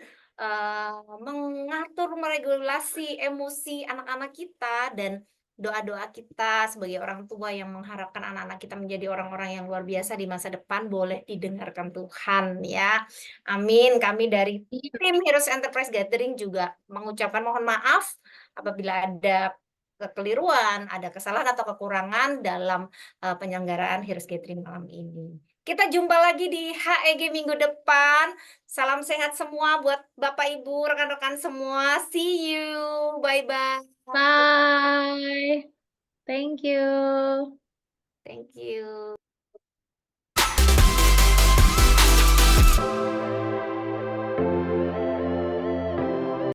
[SPEAKER 1] mengatur, meregulasi emosi anak-anak kita dan doa-doa kita sebagai orang tua yang mengharapkan anak-anak kita menjadi orang-orang yang luar biasa di masa depan boleh didengarkan Tuhan ya. Amin. Kami dari tim Heroes Enterprise Gathering juga mengucapkan mohon maaf apabila ada kekeliruan, ada kesalahan atau kekurangan dalam penyelenggaraan Heroes Gathering malam ini. Kita jumpa lagi di HEG minggu depan. Salam sehat semua buat Bapak, Ibu, rekan-rekan semua. See you, bye-bye.
[SPEAKER 2] Bye. Thank you.
[SPEAKER 1] Thank you.